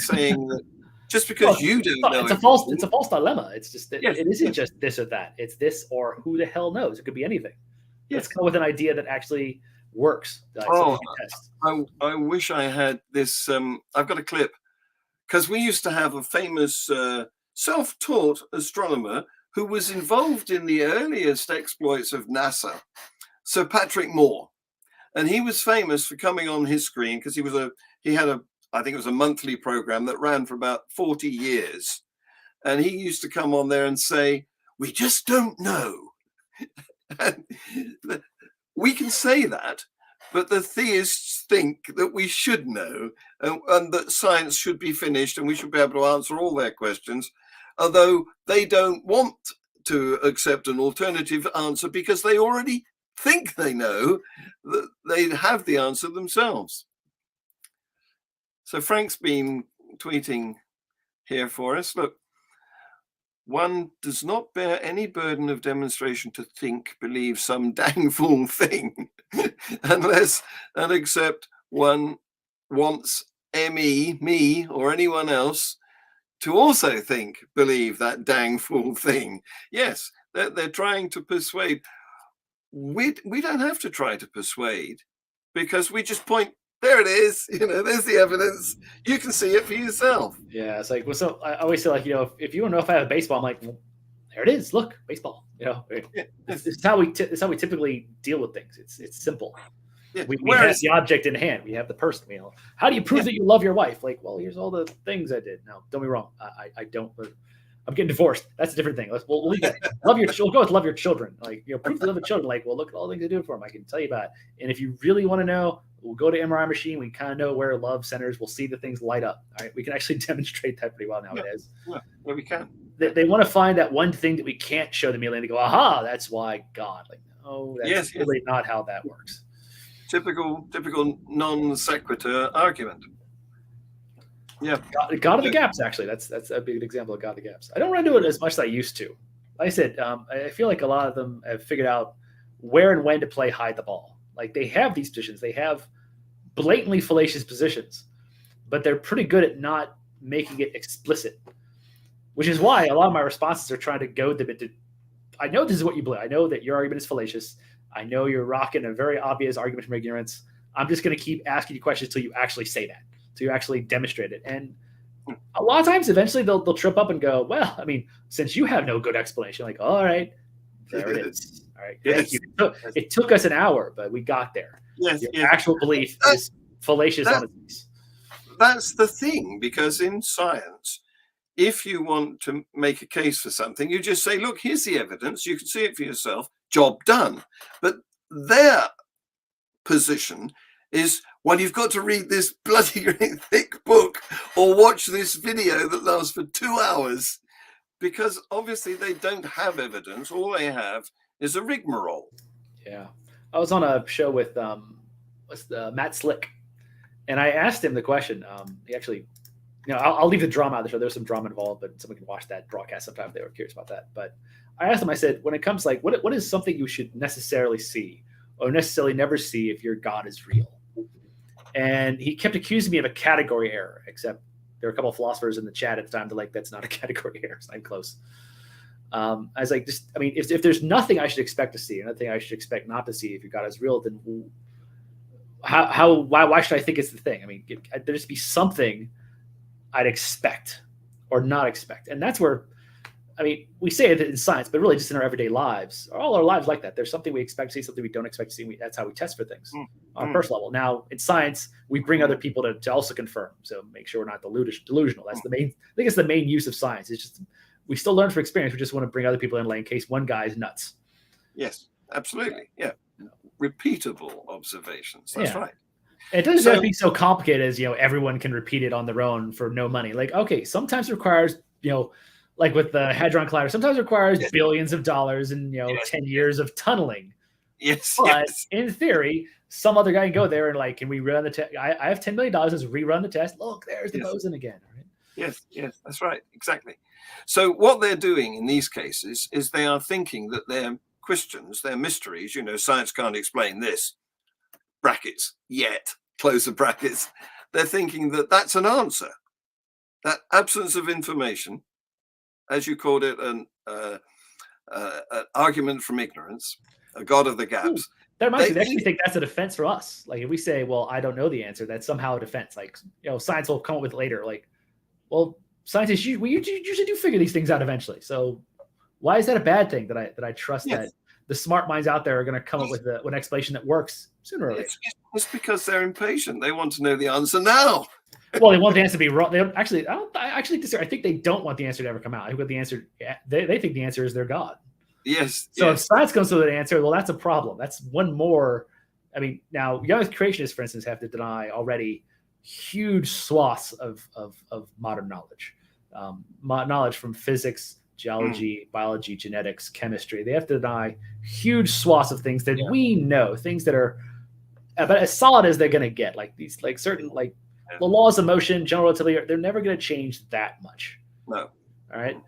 saying that just because you don't know, it's a false dilemma. It's just that it isn't just this or that. It's this or who the hell knows. It could be anything. Let's come with an idea that actually works. I wish I had this. I've got a clip because we used to have a famous self-taught astronomer who was involved in the earliest exploits of NASA, Sir Patrick Moore. And he was famous for coming on his screen because he had I think it was a monthly program that ran for about 40 years. And he used to come on there and say, we just don't know. And we can say that, but the theists think that we should know and that science should be finished and we should be able to answer all their questions, although they don't want to accept an alternative answer because they already think they know that they have the answer themselves. So Frank's been tweeting here for us. Look, one does not bear any burden of demonstration to think, believe some dang fool thing, unless and except one wants me, or anyone else to also think, believe that dang fool thing. Yes, they're trying to persuade. We don't have to try to persuade because we just point, there it is, there's the evidence, you can see it for yourself. Yeah, it's like, well, so I always say, like, if you want to know if I have a baseball, I'm like, well, there it is, look, baseball. This is how we typically deal with things. It's simple. We have the object in hand. We have the person. How do you prove that you love your wife? Like, well, here's all the things I did. Now, don't be wrong. I don't. I'm getting divorced. That's a different thing. We'll leave it. We'll go with love your children. Like, prove the love of children. Like, well, look at all the things I do for them. I can tell you about it. And if you really want to know, we'll go to MRI machine. We kind of know where love centers. We'll see the things light up. All right. We can actually demonstrate that pretty well nowadays. Yeah, we can. They want to find that one thing that we can't show them immediately and go, aha, that's why God. Like, no, that's really not how that works. Typical non sequitur argument. Yeah, God of the gaps. Actually, that's a big example of God of the gaps. I don't run into it as much as I used to. Like I said, I feel like a lot of them have figured out where and when to play hide the ball. Like, they have these positions, they have blatantly fallacious positions, but they're pretty good at not making it explicit. Which is why a lot of my responses are trying to goad them into, I know this is what you believe. I know that your argument is fallacious. I know you're rocking a very obvious argument from ignorance. I'm just going to keep asking you questions until you actually say that, until you actually demonstrate it. And a lot of times, eventually, they'll trip up and go, well, I mean, since you have no good explanation, like, all right, there it is. All right, thank you. It took us an hour, but we got there. Your actual belief is fallacious on its face. That's the thing, because in science, if you want to make a case for something, you just say, look, here's the evidence. You can see it for yourself. Job done. But their position is, well, you've got to read this bloody thick book or watch this video that lasts for 2 hours, because obviously they don't have evidence. All they have is a rigmarole. Yeah. I was on a show with Matt Slick, and I asked him the question. He actually, I'll leave the drama out of the show. There's some drama involved, but someone can watch that broadcast sometime if they were curious about that. But I asked him, I said, when it comes like, what is something you should necessarily see or necessarily never see if your God is real? And he kept accusing me of a category error, except there were a couple of philosophers in the chat at the time that like, that's not a category error. It's not close. I was like, if there's nothing I should expect to see, and nothing I should expect not to see if your God is real, then why should I think it's the thing? I mean, there just be something I'd expect or not expect. And that's where, I mean, we say it in science, but really just in our everyday lives, all our lives like that. There's something we expect to see, something we don't expect to see. That's how we test for things on a personal level. Now, in science, we bring other people to also confirm. So make sure we're not delusional. That's the main, I think it's the main use of science. It's just, we still learn from experience. We just want to bring other people in, like, in case one guy is nuts. Yes, absolutely. Yeah. repeatable observations. That's right. It doesn't have to be so complicated as, everyone can repeat it on their own for no money. Like, okay, sometimes it requires, like with the Hadron Collider, sometimes it requires billions of dollars and, 10 years of tunneling. Yes. But in theory, some other guy can go there and like, can we run the test? I have $10 million. Let's rerun the test. Look, there's the boson again. Right? Yes, that's right. Exactly. So what they're doing in these cases is they are thinking that they're questions, they're mysteries. Science can't explain this. Brackets, yet, close the brackets. They're thinking that that's an answer. That absence of information, as you called it, an argument from ignorance, a god of the gaps. Ooh, that reminds me, they actually think that's a defense for us. Like if we say, well, I don't know the answer, that's somehow a defense. Like, science will come up with it later. Like, well, scientists, we usually do figure these things out eventually. So why is that a bad thing that I trust that the smart minds out there are going to come up with an explanation that works sooner or later? It's because they're impatient. They want to know the answer now. Well, they want the answer to be wrong. I actually disagree. I think they don't want the answer to ever come out. I think what the answer, they think the answer is their God. Yes. So if science comes to an answer, well, that's a problem. That's one more. I mean, now young creationists, for instance, have to deny already huge swaths of modern knowledge, knowledge from physics, geology, biology, genetics, chemistry. They have to deny huge swaths of things that we know, things that are about as solid as they're going to get, like these, like certain, like the laws of motion, general relativity, they're never going to change that much. No. All right.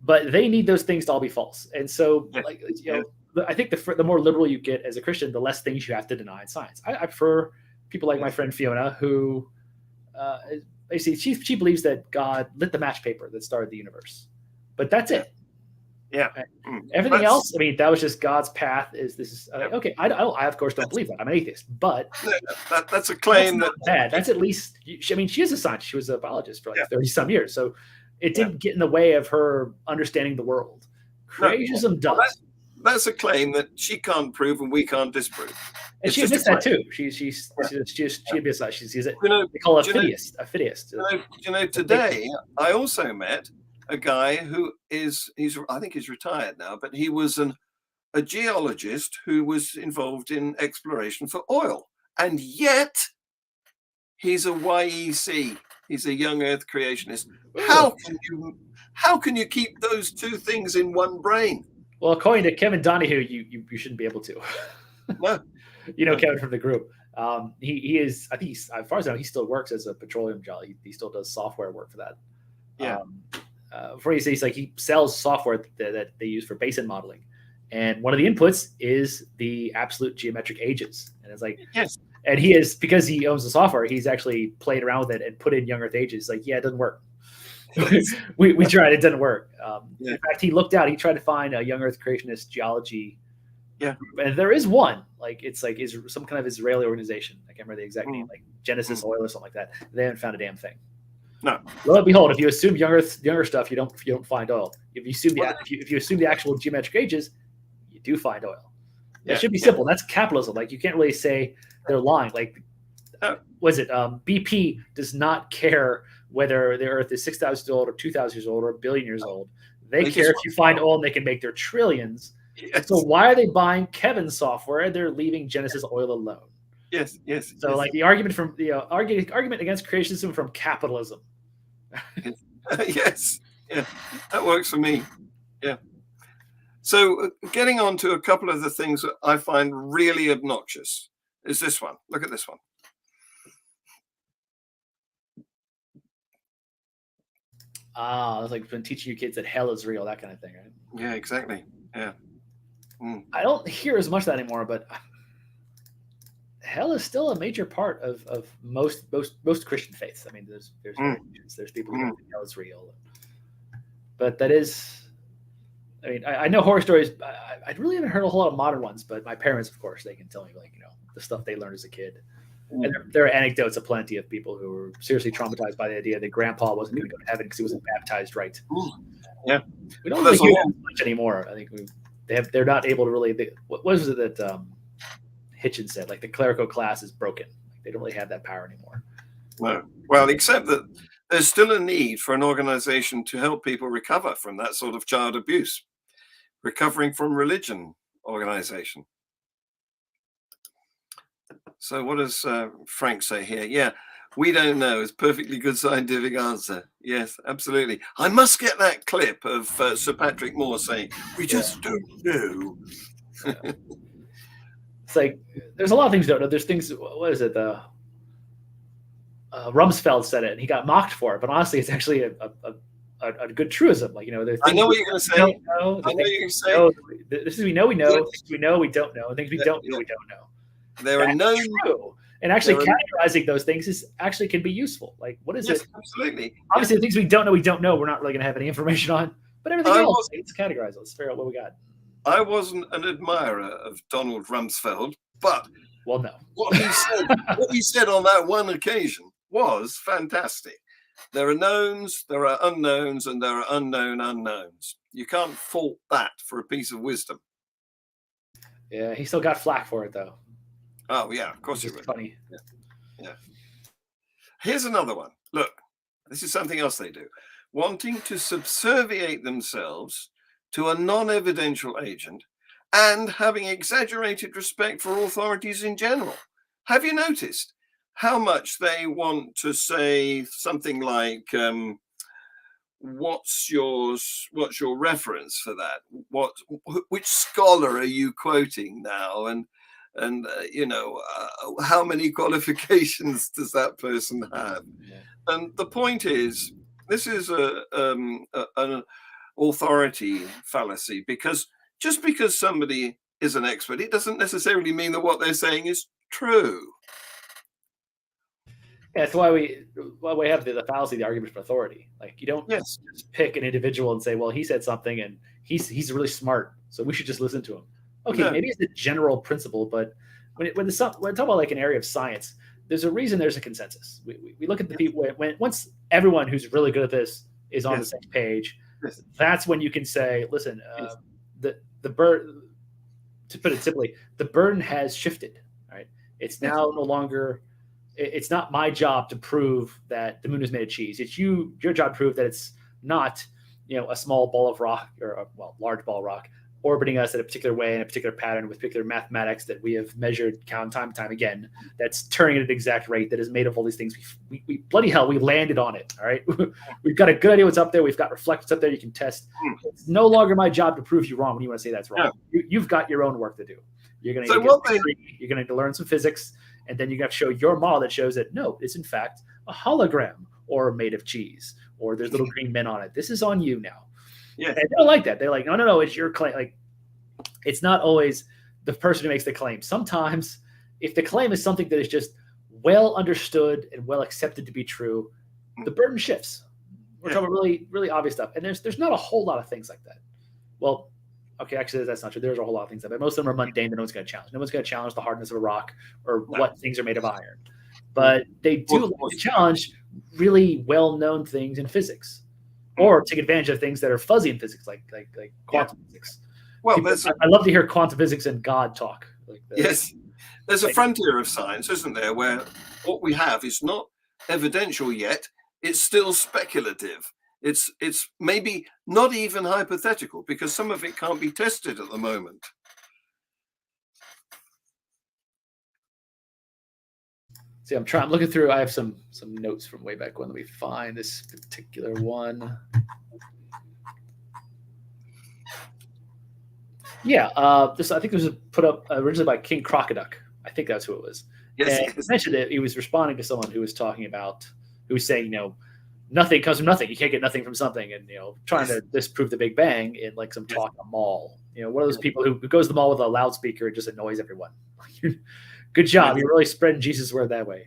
But they need those things to all be false. And so, I think the more liberal you get as a Christian, the less things you have to deny in science. I prefer people like my friend Fiona, who basically she believes that God lit the match paper that started the universe. But that's it. Yeah. Everything else, I mean, that was just God's path. Okay? I of course don't believe that. I'm an atheist, but that's a claim that's not bad. That's at least. I mean, she is a scientist. She was a biologist for like 30 some years, so it didn't get in the way of her understanding the world. Creationism does. Well, that's a claim that she can't prove and we can't disprove. And she admits that too. She admits that. She's it. They call her a fideist. Today I also met a guy who I think he's retired now, but he was a geologist who was involved in exploration for oil, and yet he's a YEC. He's a young Earth creationist. How can you keep those two things in one brain? Well, according to Kevin Donahue, you shouldn't be able to. No. Kevin from the group. He is. I think he's, as far as I know, he still works as a petroleum geologist. He still does software work for that. Yeah. Before he's like, he sells software that they use for basin modeling, and one of the inputs is the absolute geometric ages. And it's like, and he is, because he owns the software, he's actually played around with it and put in young Earth ages. Like, it doesn't work. we tried, it didn't work. In fact, he looked out. He tried to find a young Earth creationist geology. Yeah, and there is one. Like, it's like is some kind of Israeli organization. I can't remember the exact name, like Genesis Oil or something like that. They haven't found a damn thing. No. Lo and behold, if you assume younger stuff, you don't find oil. If you assume if you assume the actual geometric ages, you do find oil. That should be simple. That's capitalism. Like, you can't really say they're lying. Like, was it BP does not care whether the Earth is 6,000 years old or 2,000 years old or 1 billion years old. They care if you find oil and they can make their trillions. Yes. So why are they buying Kevin's software? They're leaving Genesis Oil alone. Yes. So like the argument from the argument against creationism from capitalism. Yes. Yeah, that works for me. Yeah. So getting on to a couple of the things that I find really obnoxious is this one. Look at this one. It's like been teaching your kids that hell is real, that kind of thing, right? Yeah, exactly. Yeah. I don't hear as much of that anymore, but hell is still a major part of most Christian faiths. I mean, there's people who think hell is real, but that is. I mean, I know horror stories. I really haven't heard a whole lot of modern ones, but my parents, of course, they can tell me, like, the stuff they learned as a kid. And there are anecdotes aplenty of people who were seriously traumatized by the idea that grandpa wasn't going to go to heaven because he wasn't baptized right. Yeah, we don't really hear that much anymore. I think they're not able to really. What was it that Hitchens said? Like, the clerical class is broken. Like, they don't really have that power anymore. No. Well, except that there's still a need for an organization to help people recover from that sort of child abuse. Recovering from religion organization. So what does Frank say here? Yeah, we don't know. It's a perfectly good scientific answer. Yes, absolutely. I must get that clip of Sir Patrick Moore saying, we just don't know. It's like, there's a lot of things we don't know. There's things, what is it? Rumsfeld said it and he got mocked for it, but honestly, it's actually a good truism. Like, I know what you're going to say. I know what you're going to say. This is we know, things we know, we don't know, and things we don't know, we don't know. There are no true. And actually categorizing those things actually can be useful. Like, what is it? Absolutely. Obviously, the things we don't know, we're not really going to have any information on. But everything else, it's categorized. Let's figure out what we got. I wasn't an admirer of Donald Rumsfeld, but no. What he said on that one occasion was fantastic. There are knowns, there are unknowns, and there are unknown unknowns. You can't fault that for a piece of wisdom. Yeah, he still got flack for it, though. Oh, yeah, of course you would. Funny. Yeah. Here's another one. Look, this is something else they do. Wanting to subserviate themselves to a non-evidential agent and having exaggerated respect for authorities in general. Have you noticed how much they want to say something like, what's your reference for that? Which scholar are you quoting now? And how many qualifications does that person have? Yeah. And the point is, this is an authority fallacy, because just because somebody is an expert, it doesn't necessarily mean that what they're saying is true. Yeah, that's why we have the fallacy, the argument for authority. Like, you don't just pick an individual and say, well, he said something and he's really smart, so we should just listen to him. Okay, maybe it's the general principle, but when talking about like an area of science, there's a reason there's a consensus. We look at the people once everyone who's really good at this is on the same page, that's when you can say, listen, the burden, to put it simply, the burden has shifted. Right? It's now no longer. It's not my job to prove that the moon is made of cheese. It's your job to prove that it's not, a small ball of rock or a large ball of rock orbiting us in a particular way, in a particular pattern with particular mathematics that we have measured time and time again, that's turning at an exact rate, that is made of all these things. We bloody hell, we landed on it. All right. We've got a good idea what's up there. We've got reflectors up there you can test. It's no longer my job to prove you wrong when you want to say that's wrong. You've got your own work to do. You're going to learn some physics, and then you have to show your model that shows that no, it's in fact a hologram or made of cheese, or there's little green men on it. This is on you now. Yeah. And they don't like that. They're like, no, it's your claim. Like, it's not always the person who makes the claim. Sometimes if the claim is something that is just well understood and well accepted to be true, the burden shifts. We're talking about really, really obvious stuff. And there's not a whole lot of things like that. Well, okay, actually, that's not true. There's a whole lot of things like that. Most of them are mundane that no one's going to challenge. No one's going to challenge the hardness of a rock or what things are made of iron. But they do like to challenge really well-known things in physics, or take advantage of things that are fuzzy in physics, like quantum physics. Well, I love to hear quantum physics and God talk. Yes, there's a frontier of science, isn't there, where what we have is not evidential yet. It's still speculative. It's maybe not even hypothetical, because some of it can't be tested at the moment. See, I'm looking through. I have some notes from way back when. Let me find this particular one. Yeah, I think this was put up originally by King Crocoduck. I think that's who it was. Yes. And he mentioned it. He was responding to someone who was saying, nothing comes from nothing. You can't get nothing from something, and trying to disprove the Big Bang in like some talk at a mall. One of those people who goes to the mall with a loudspeaker and just annoys everyone. Good job. You're really spreading Jesus' word that way.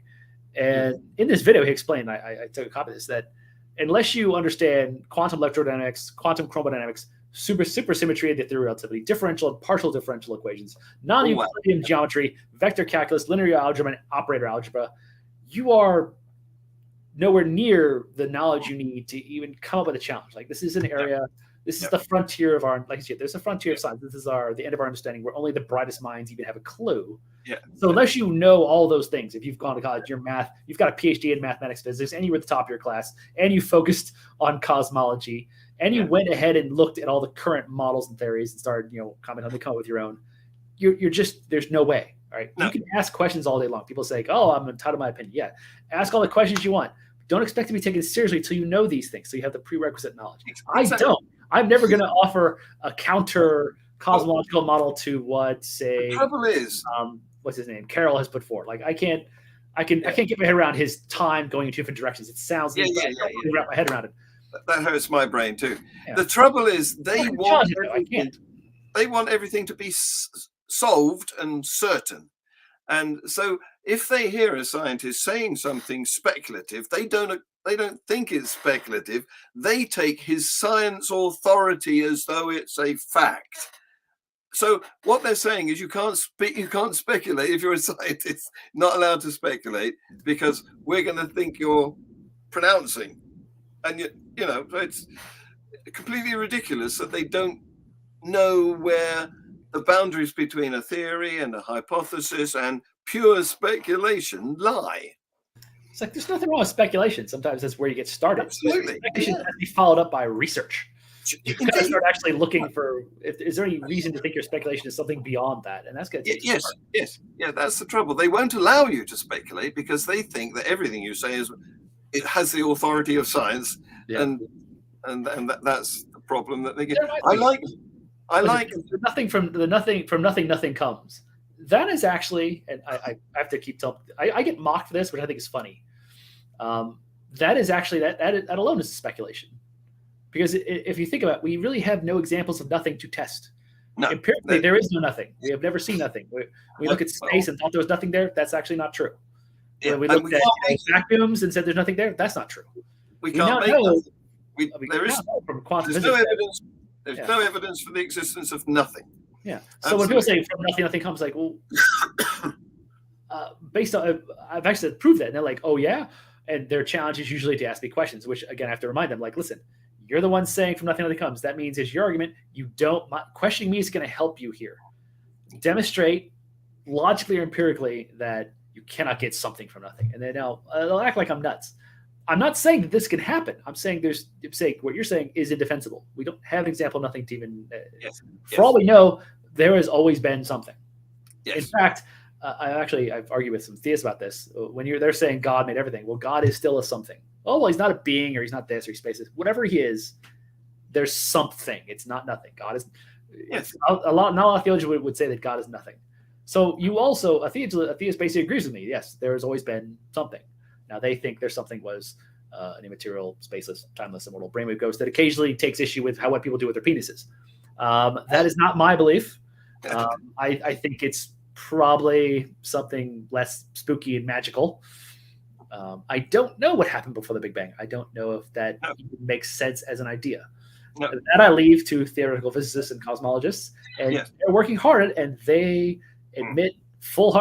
And in this video, he explained, I took a copy of this, that unless you understand quantum electrodynamics, quantum chromodynamics, supersymmetry and theory of relativity, differential and partial differential equations, non-Euclidean geometry, vector calculus, linear algebra, and operator algebra, you are nowhere near the knowledge you need to even come up with a challenge. Like, this is an area, this is the frontier of our, like I said, there's a frontier of science. This is the end of our understanding, where only the brightest minds even have a clue. Yeah. So unless you know all those things, if you've gone to college, you've got a PhD in mathematics, physics, and you were at the top of your class, and you focused on cosmology, and you went ahead and looked at all the current models and theories and started, come up with your own, you're just, there's no way. All right. No. You can ask questions all day long. People say, oh, I'm entitled to my opinion. Yeah. Ask all the questions you want. Don't expect to be taken seriously until you know these things. So you have the prerequisite knowledge. Exactly. I don't. I'm never going to offer a counter cosmological model to what, say, the trouble is, what's his name? Carroll has put forward. Like I can't get my head around his time going in two different directions. It sounds neat, but I can't really wrap my head around it. That hurts my brain too. Yeah. The trouble is they want everything to be solved and certain. And so if they hear a scientist saying something speculative, they don't think it's speculative. They take his science authority as though it's a fact. So what they're saying is you can't speculate if you're a scientist, not allowed to speculate, because we're going to think you're pronouncing. And you know, it's completely ridiculous that they don't know where the boundaries between a theory and a hypothesis and pure speculation lie. It's like there's nothing wrong with speculation. Sometimes that's where you get started. Absolutely. Speculation has to be followed up by research. You got to start actually looking for, is there any reason to think your speculation is something beyond that? And that's going to take yes. Yeah, that's the trouble. They won't allow you to speculate because they think that everything you say it has the authority of science. Yeah. And that's the problem that they get. I like nothing from nothing comes. That is actually, and I have to keep telling. I get mocked for this, which I think is funny. That is actually that alone is speculation, because if you think about it, we really have no examples of nothing to test. No, empirically, there is no nothing. We have never seen nothing. We look at space and thought there was nothing there. That's actually not true. Yeah, we looked at vacuums and said there's nothing there. That's not true. We can't make nothing. There's no evidence. There's no evidence for the existence of nothing. Yeah. So when people say from nothing comes, like, well, based on, I've actually proved that. And they're like, oh, yeah. And their challenge is usually to ask me questions, which, again, I have to remind them, like, listen, you're the one saying from nothing comes. That means it's your argument. Questioning me is going to help you here. Demonstrate logically or empirically that you cannot get something from nothing. And then they'll act like I'm nuts. I'm not saying that this can happen. I'm saying what you're saying is indefensible. We don't have an example of nothing to even. For all we know, there has always been something. Yes. In fact, I've argued with some theists about this. When they're saying God made everything, well, God is still a something. Oh, well, he's not a being, or he's not this, or he's spaces. Whatever he is, there's something. It's not nothing. God is. Yes. Not a lot of theologians would say that God is nothing. So you also a theist basically agrees with me. Yes, there has always been something. Now they think there's something was an immaterial, spaceless, timeless, immortal brainwave ghost that occasionally takes issue with what people do with their penises. That is not my belief. I think it's probably something less spooky and magical. I don't know what happened before the Big Bang. I don't know if that even makes sense as an idea. No. That I leave to theoretical physicists and cosmologists, and they're working hard, and they admit full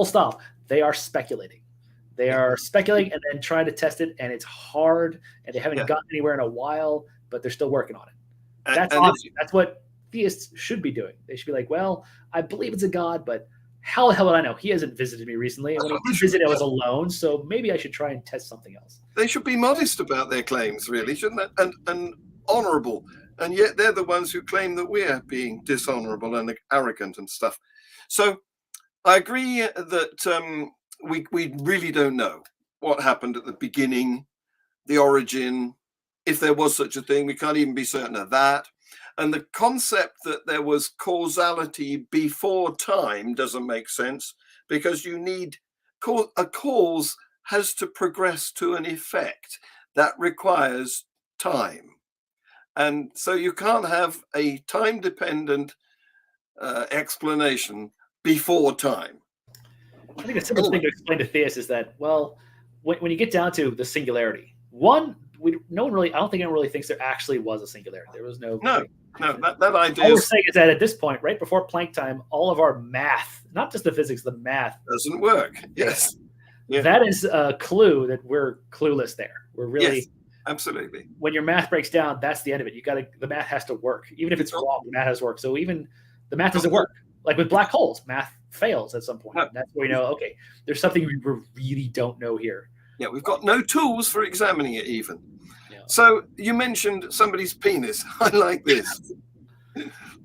stop. They are speculating. They are speculating and then trying to test it, and it's hard, and they haven't gotten anywhere in a while, but they're still working on it. That's obvious. That's what theists should be doing. They should be like, well, I believe it's a God, but how the hell would I know? He hasn't visited me recently, and when he did visit, I was alone, so maybe I should try and test something else. They should be modest about their claims, really, shouldn't they? And honourable. And yet they're the ones who claim that we're being dishonourable and arrogant and stuff. So I agree that we really don't know what happened at the beginning, the origin, if there was such a thing. We can't even be certain of that. And the concept that there was causality before time doesn't make sense, because you need a cause has to progress to an effect that requires time. And so you can't have a time-dependent explanation before time. I think a simple thing to explain to theists is that, well, when you get down to the singularity, I don't think anyone really thinks there actually was a singularity. There was no. That idea. All we're saying is that at this point, right before Planck time, all of our math, not just the physics, the math doesn't work. Yes. Yeah. That is a clue that we're clueless there. We're really. Yes, absolutely. When your math breaks down, that's the end of it. The math has to work. Even if it's wrong, the math has to work. So even the math doesn't work. Like with black holes, math fails at some point. No. That's where we know, okay, there's something we really don't know here. Yeah, we've got no tools for examining it even. Yeah. So you mentioned somebody's penis. I like this.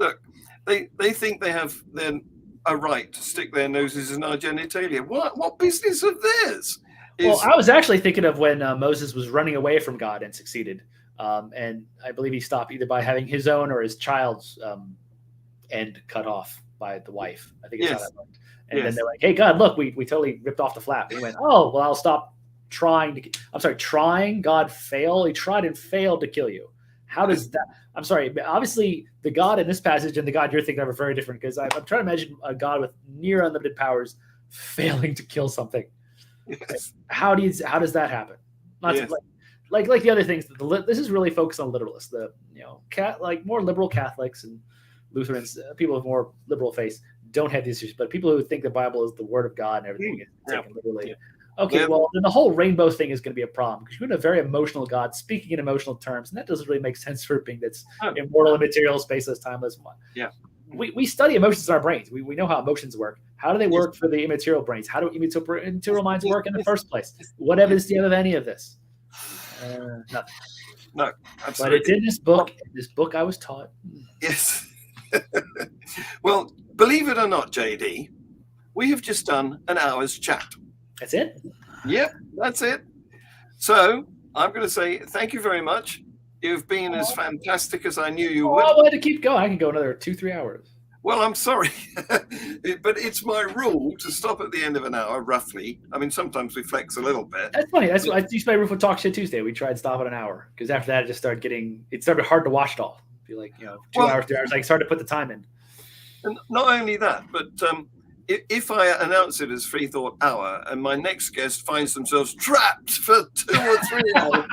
Look, they think they have their a right to stick their noses in our genitalia. What business of theirs? Well, I was actually thinking of when Moses was running away from God and succeeded. And I believe he stopped either by having his own or his child's end cut off by the wife. I think it's how that worked. And then they're like, hey, God, look, we totally ripped off the flap. And he went, oh, well, I'll stop trying. God failed. He tried and failed to kill you. How does that? I'm sorry. Obviously, the God in this passage and the God you're thinking of are very different, because I'm trying to imagine a God with near unlimited powers failing to kill something. Yes. How does that happen? Like the other things. This is really focused on literalists. Like more liberal Catholics and Lutherans, people with more liberal faith, don't have these issues. But people who think the Bible is the Word of God and everything is taken literally. Okay, well, then the whole rainbow thing is going to be a problem, because you're in a very emotional God speaking in emotional terms, and that doesn't really make sense for a being that's immortal, immaterial, spaceless, timeless. Yeah. We study emotions in our brains. We know how emotions work. How do they work for the immaterial brains? How do immaterial minds work in the first place? What evidence do you have of any of this? Nothing. No, absolutely. But it's in this book. In this book I was taught. Yes. Well, believe it or not, JD, we have just done an hour's chat. That's it? Yep, that's it. So I'm going to say thank you very much. You've been as fantastic as I knew you would. I wanted to keep going. I can go another 2-3 hours. Well, I'm sorry, but it's my rule to stop at the end of an hour, roughly. I mean, sometimes we flex a little bit. That's funny. That's what I used my roof with Talk Shit Tuesday. We tried to stop at an hour, because after that, it started hard to watch it all. Be like, 2 hours, 3 hours. Like, started to put the time in. And not only that, but if I announce it as FreeThought Hour and my next guest finds themselves trapped for 2 or 3 hours,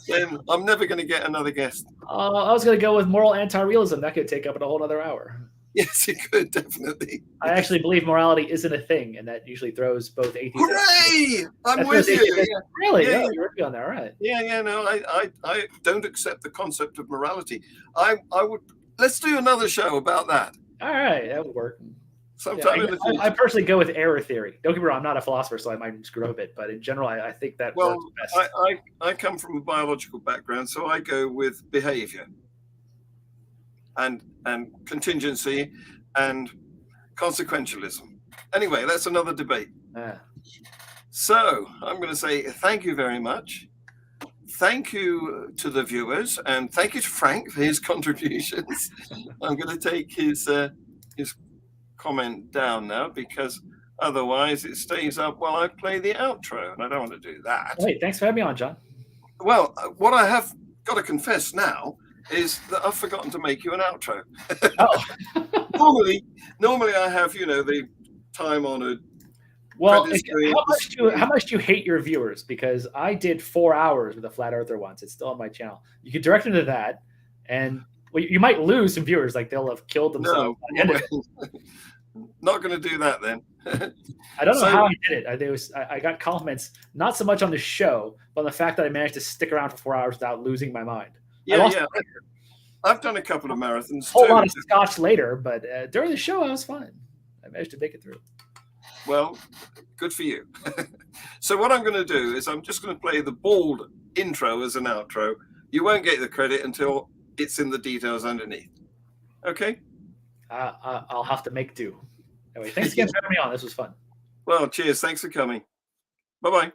then I'm never going to get another guest. I was going to go with moral anti-realism. That could take up a whole other hour. Yes, it could, definitely. I actually believe morality isn't a thing, and that usually throws both atheists. Hooray! I'm with you. Yeah. Really? Yeah, you're on there, all right. Yeah, no, I don't accept the concept of morality. I would. Let's do another show about that. All right, that would work. Sometime in the future. I personally go with error theory. Don't get me wrong, I'm not a philosopher, so I might screw up a bit, but in general, I think that works best. I come from a biological background, so I go with behavior and contingency and consequentialism. Anyway, that's another debate. So I'm going to say thank you very much. Thank you to the viewers, and thank you to Frank for his contributions. I'm going to take his comment down now, because otherwise it stays up while I play the outro, and I don't want to do that. Wait, thanks for having me on, John. Well, what I have got to confess now is that I've forgotten to make you an outro. Oh. normally I have, the time-honored. Well, how much do you hate your viewers? Because I did 4 hours with a flat earther once. It's still on my channel. You can direct them to that, and you might lose some viewers. Like, they'll have killed themselves. No, not going to do that then. I don't know how I did it. I got compliments, not so much on the show, but on the fact that I managed to stick around for 4 hours without losing my mind. Yeah. I've done a couple of marathons. A whole lot of scotch later, but during the show, I was fine. I managed to make it through. Well, good for you. So what I'm going to do is I'm just going to play the bald intro as an outro. You won't get the credit until it's in the details underneath. Okay? I'll have to make do. Anyway, thanks again for having me on. This was fun. Well, cheers. Thanks for coming. Bye-bye.